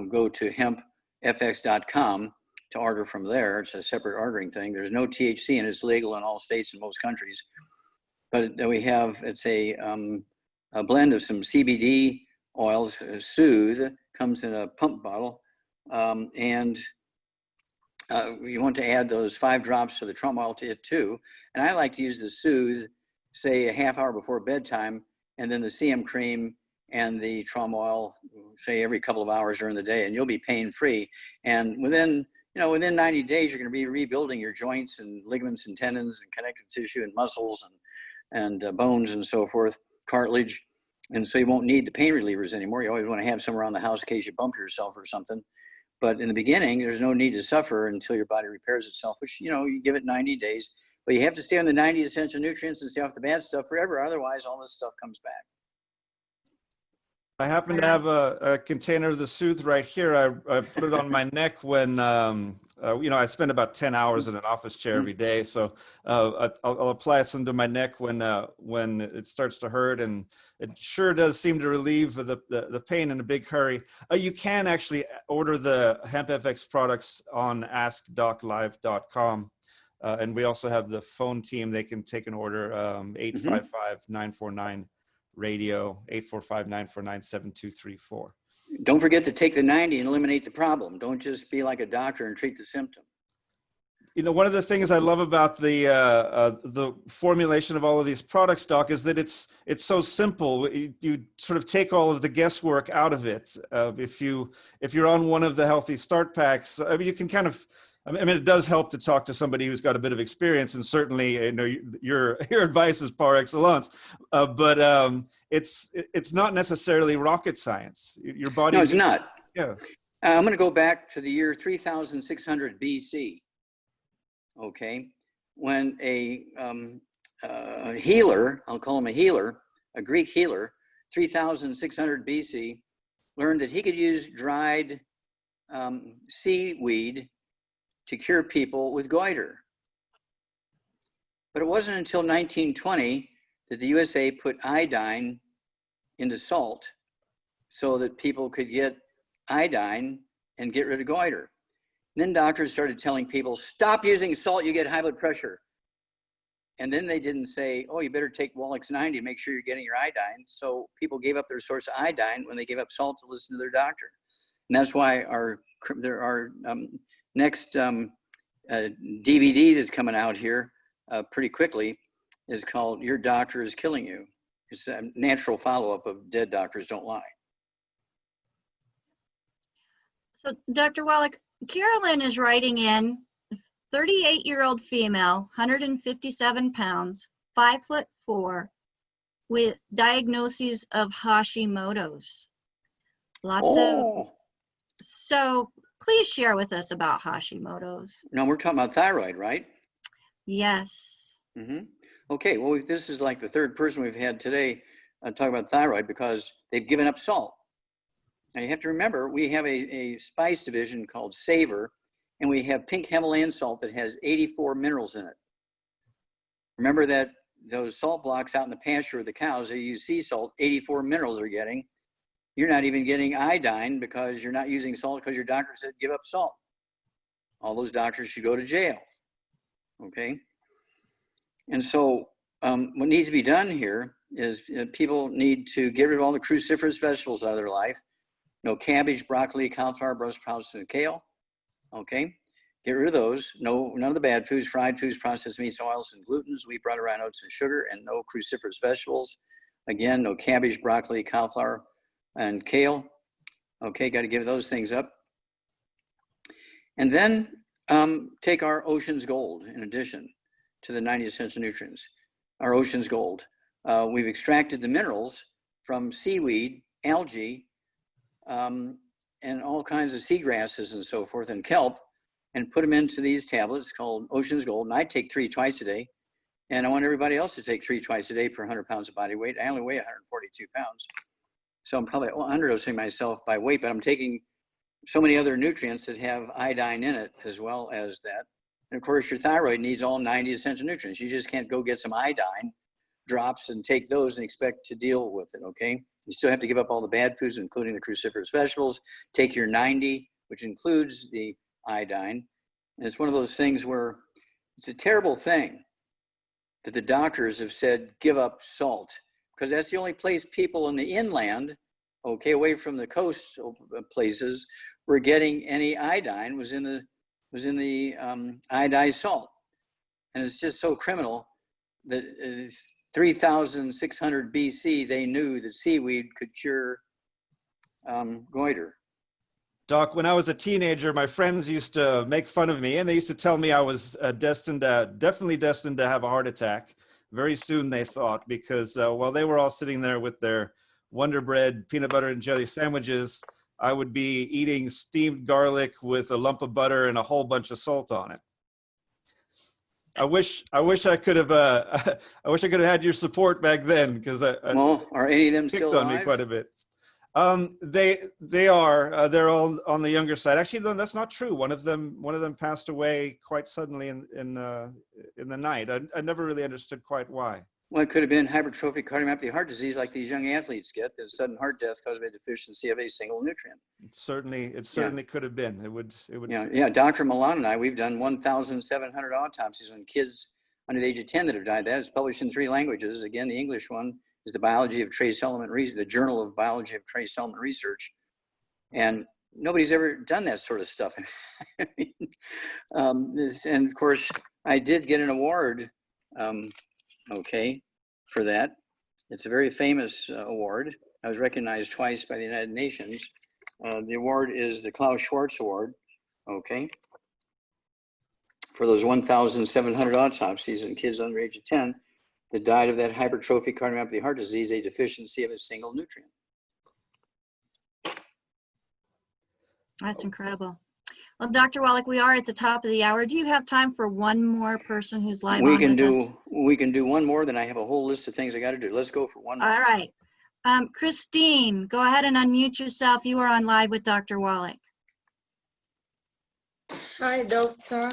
go to hempfx.com to order from there. It's a separate ordering thing. There's no THC and it's legal in all states and most countries. But we have, it's a blend of some CBD oils. Soothe comes in a pump bottle, and you want to add those 5 drops of the trauma oil to it too. And I like to use the Soothe, say a half hour before bedtime, and then the CM cream and the trauma oil, say every couple of hours during the day, and you'll be pain-free. And within 90 days, you're going to be rebuilding your joints and ligaments and tendons and connective tissue and muscles and bones and so forth, cartilage. And so you won't need the pain relievers anymore. You always want to have some around the house in case you bump yourself or something. But in the beginning, there's no need to suffer until your body repairs itself, which, you give it 90 days. But you have to stay on the 90 essential nutrients and stay off the bad stuff forever. Otherwise, all this stuff comes back. I happen to have a container of the Soothe right here. I put it on my neck when, I spend about 10 hours in an office chair every day. So I'll apply some to my neck when it starts to hurt, and it sure does seem to relieve the pain in a big hurry. You can actually order the HempFX products on AskDocLive.com. And we also have the phone team. They can take an order, 855-949 radio, 845-949-7234. Don't forget to take the 90 and eliminate the problem. Don't just be like a doctor and treat the symptom. One of the things I love about the formulation of all of these products, Doc, is that it's so simple. You sort of take all of the guesswork out of it. If you're on one of the Healthy Start packs, you can kind of, it does help to talk to somebody who's got a bit of experience, and certainly, your advice is par excellence. But it's not necessarily rocket science. Your body. No, it's not. Yeah. I'm going to go back to the year 3600 BC. Okay, when a healer, I'll call him a healer, a Greek healer, 3600 BC, learned that he could use dried seaweed to cure people with goiter. But it wasn't until 1920 that the USA put iodine into salt so that people could get iodine and get rid of goiter. And then doctors started telling people, stop using salt, you get high blood pressure. And then they didn't say, oh, you better take Wallach's 90 and make sure you're getting your iodine. So people gave up their source of iodine when they gave up salt to listen to their doctor. And that's why our next DVD that's coming out here pretty quickly is called Your Doctor is Killing You. It's a natural follow-up of Dead Doctors Don't Lie. So Dr. Wallach, Carolyn is writing in, 38-year-old female, 157 pounds, 5'4", with diagnoses of Hashimoto's. So please share with us about Hashimoto's. Now we're talking about thyroid, right? Yes. Mm-hmm. Okay, well, this is like the third person we've had today talk about thyroid because they've given up salt. Now you have to remember, we have a spice division called Savor, and we have pink Himalayan salt that has 84 minerals in it. Remember that those salt blocks out in the pasture of the cows, they use sea salt, 84 minerals they're getting. You're not even getting iodine because you're not using salt because your doctor said give up salt. All those doctors should go to jail, okay? And so what needs to be done here is people need to get rid of all the cruciferous vegetables out of their life. No cabbage, broccoli, cauliflower, Brussels sprouts, and kale. Okay, get rid of those. None of the bad foods, fried foods, processed meats, oils, and glutens, wheat, butter, rye oats, and sugar, and no cruciferous vegetables. Again, no cabbage, broccoli, cauliflower, and kale. Okay, got to give those things up. And then take our Ocean's Gold in addition to the 90 essential nutrients. Our Ocean's Gold. We've extracted the minerals from seaweed, algae, and all kinds of seagrasses and so forth, and kelp, and put them into these tablets called Ocean's Gold. And I take 3 twice a day. And I want everybody else to take 3 twice a day per 100 pounds of body weight. I only weigh 142 pounds. So I'm probably underdosing myself by weight, but I'm taking so many other nutrients that have iodine in it as well as that. And of course, your thyroid needs all 90 essential nutrients. You just can't go get some iodine drops and take those and expect to deal with it, okay? You still have to give up all the bad foods, including the cruciferous vegetables. Take your 90, which includes the iodine. And it's one of those things where it's a terrible thing that the doctors have said, give up salt, because that's the only place people in the inland, okay, away from the coast places, were getting any iodine was in the was in the iodized salt. And it's just so criminal that 3,600 BC, they knew that seaweed could cure goiter. Doc, when I was a teenager, my friends used to make fun of me, and they used to tell me I was definitely destined to have a heart attack very soon, they thought, because while they were all sitting there with their Wonder Bread peanut butter and jelly sandwiches, I would be eating steamed garlic with a lump of butter and a whole bunch of salt on it. I wish I could have I wish I could have had your support back then, because Well, are any of them picked still on me alive? quite a bit. They are they're all on the younger side. Actually, no, that's not true. One of them passed away quite suddenly in the night. I never really understood quite why. Well, it could have been hypertrophic cardiomyopathy heart disease, like these young athletes get, the sudden heart death caused by deficiency of a single nutrient. It certainly could have been. It would. Yeah. Dr. Milan and I, we've done 1,700 autopsies on kids under the age of 10 that have died. That is published in 3 languages. Again, the English one is the Biology of Trace Element Research, the Journal of Biology of Trace Element Research, and nobody's ever done that sort of stuff. And of course, I did get an award. Okay, for that. It's a very famous award. I was recognized twice by the United Nations. The award is the Klaus Schwarz Award, okay, for those 1,700 autopsies in kids under the age of 10 that died of that hypertrophic cardiomyopathy heart disease, a deficiency of a single nutrient. That's incredible. Well, Dr. Wallach, we are at the top of the hour. Do you have time for one more person who's live on with us? We can do one more, then I have a whole list of things I got to do. Let's go for one more. All right. Christine, go ahead and unmute yourself. You are on live with Dr. Wallach. Hi, doctor.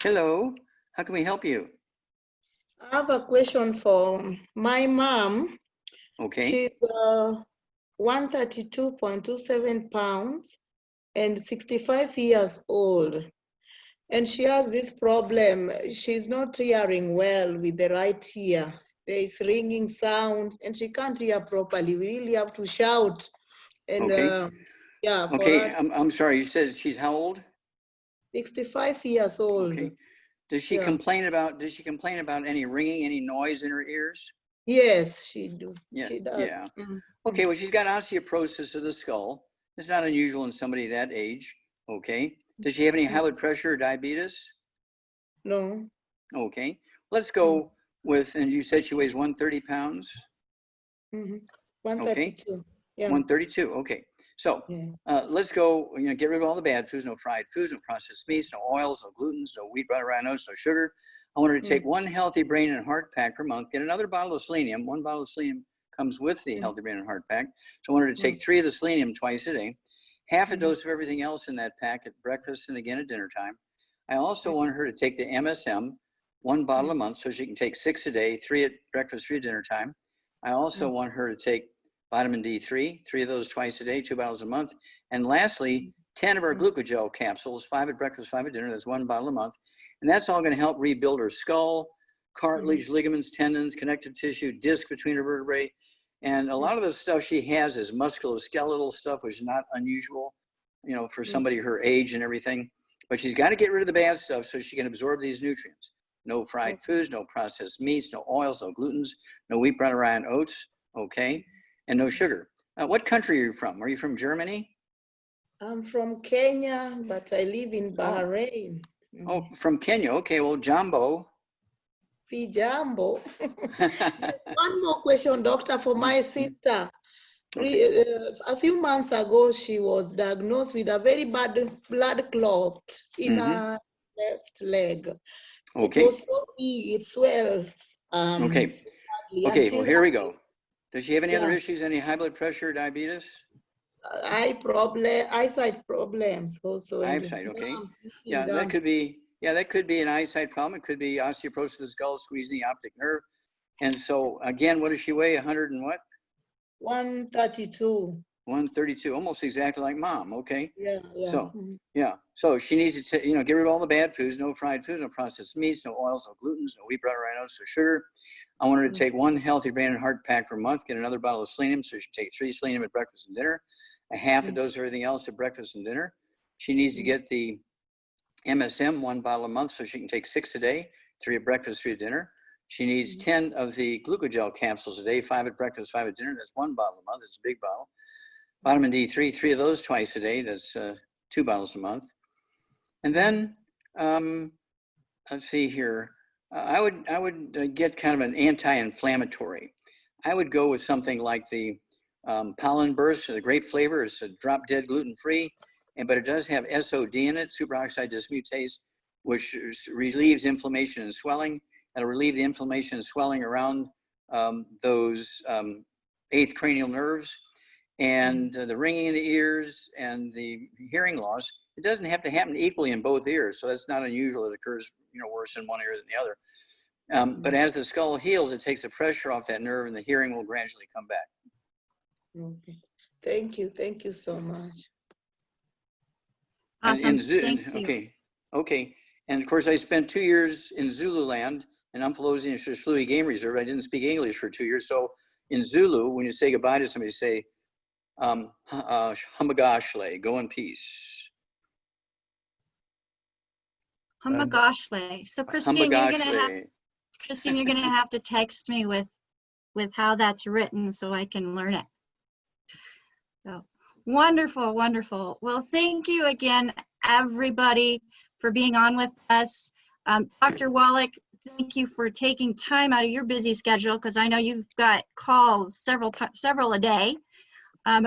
Hello. How can we help you? I have a question for my mom. Okay. She's 132.27 pounds and 65 years old. And she has this problem. She's not hearing well with the right ear. There is ringing sound and she can't hear properly. We really have to shout. And okay. Yeah. Okay, I'm sorry, you said she's how old? 65 years old. Okay. Does she complain about any ringing, any noise in her ears? Yes, she do. Yeah, She does. yeah. Okay, well, she's got osteoporosis of the skull. It's not unusual in somebody that age, okay? Does she have any high blood pressure or diabetes? No. Okay, let's go with, and you said she weighs 130 pounds? 132. Okay. Yeah. 132, okay. So let's go, get rid of all the bad foods, no fried foods, no processed meats, no oils, no glutens, no wheat, butter, rye, oats, no sugar. I want her to take 1 healthy brain and heart pack per month, get another bottle of selenium. 1 bottle of selenium comes with the healthy brain and heart pack. So I want her to take 3 of the selenium twice a day, half a dose of everything else in that pack at breakfast and again at dinner time. I also want her to take the MSM, 1 bottle a month, so she can take 6 a day, 3 at breakfast, 3 at dinner time. I also want her to take vitamin D3, 3 of those twice a day, 2 bottles a month. And lastly, 10 of our glucogel capsules, 5 at breakfast, 5 at dinner. That's 1 bottle a month. And that's all going to help rebuild her skull, cartilage, ligaments, tendons, connective tissue, disc between her vertebrae. And a lot of the stuff she has is musculoskeletal stuff, which is not unusual, for somebody her age and everything. But she's got to get rid of the bad stuff so she can absorb these nutrients. No fried foods, no processed meats, no oils, no glutens, no wheat, bread, rye, and oats, okay? And no sugar. What country are you from? Are you from Germany? I'm from Kenya, but I live in Bahrain. Oh, from Kenya. Okay, well, Jambo. See, Jambo. One more question, doctor, for my sister. A few months ago, she was diagnosed with a very bad blood clot in her left leg. Okay. It was so big, it swells. Okay. So badly Okay, until well, here we go. Does she have any other issues, any high blood pressure, diabetes? Eyesight problems also. Eyesight, okay. Yeah, that could be an eyesight problem. It could be osteoporosis of the skull, squeezing the optic nerve. And so, again, what does she weigh? 100 and what? 132. 132, almost exactly like mom, okay? Yeah. So, so she needs to, get rid of all the bad foods, no fried foods, no processed meats, no oils, no glutens, no wheat, bread, rye, oats, no sugar. I want her to take 1 healthy brain and heart pack per month, get another bottle of selenium, so she can take 3 selenium at breakfast and dinner, a half a dose of everything else at breakfast and dinner. She needs to get the MSM, 1 bottle a month, so she can take 6 a day, 3 at breakfast, 3 at dinner. She needs 10 of the glucogel capsules a day, 5 at breakfast, 5 at dinner. That's 1 bottle a month. It's a big bottle. Vitamin D3, 3 of those twice a day. That's 2 bottles a month. And then, let's see here. I would get kind of an anti-inflammatory. I would go with something like the pollen burst, or the grape flavor. It's a drop dead gluten-free, but it does have SOD in it, superoxide dismutase, which relieves inflammation and swelling. It'll relieve the inflammation and swelling around those 8th cranial nerves, and the ringing in the ears and the hearing loss. It doesn't have to happen equally in both ears, so that's not unusual. It occurs, worse in one ear than the other. But as the skull heals, it takes the pressure off that nerve, and the hearing will gradually come back. Okay. Thank you so much. Awesome. Thank you. Okay. And of course, I spent 2 years in Zululand in Umfolozi and Shishlui Game Reserve. I didn't speak English for 2 years. So in Zulu, when you say goodbye to somebody, say, Hamagashle, go in peace. Hamagashle. So Christine, you're gonna have to text me with how that's written so I can learn it. So wonderful, wonderful. Well, thank you again, everybody, for being on with us. Dr. Wallach, thank you for taking time out of your busy schedule, because I know you've got calls several a day.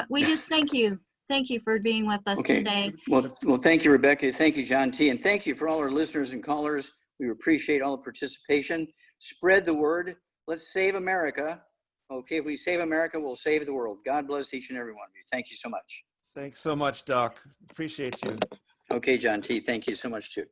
We just thank you. Thank you for being with us today. Well, thank you, Rebecca. Thank you, John T. And thank you for all our listeners and callers. We appreciate all the participation. Spread the word. Let's save America. Okay, if we save America, we'll save the world. God bless each and every one of you. Thank you so much. Thanks so much, Doc. Appreciate you. Okay, John T. Thank you so much, too.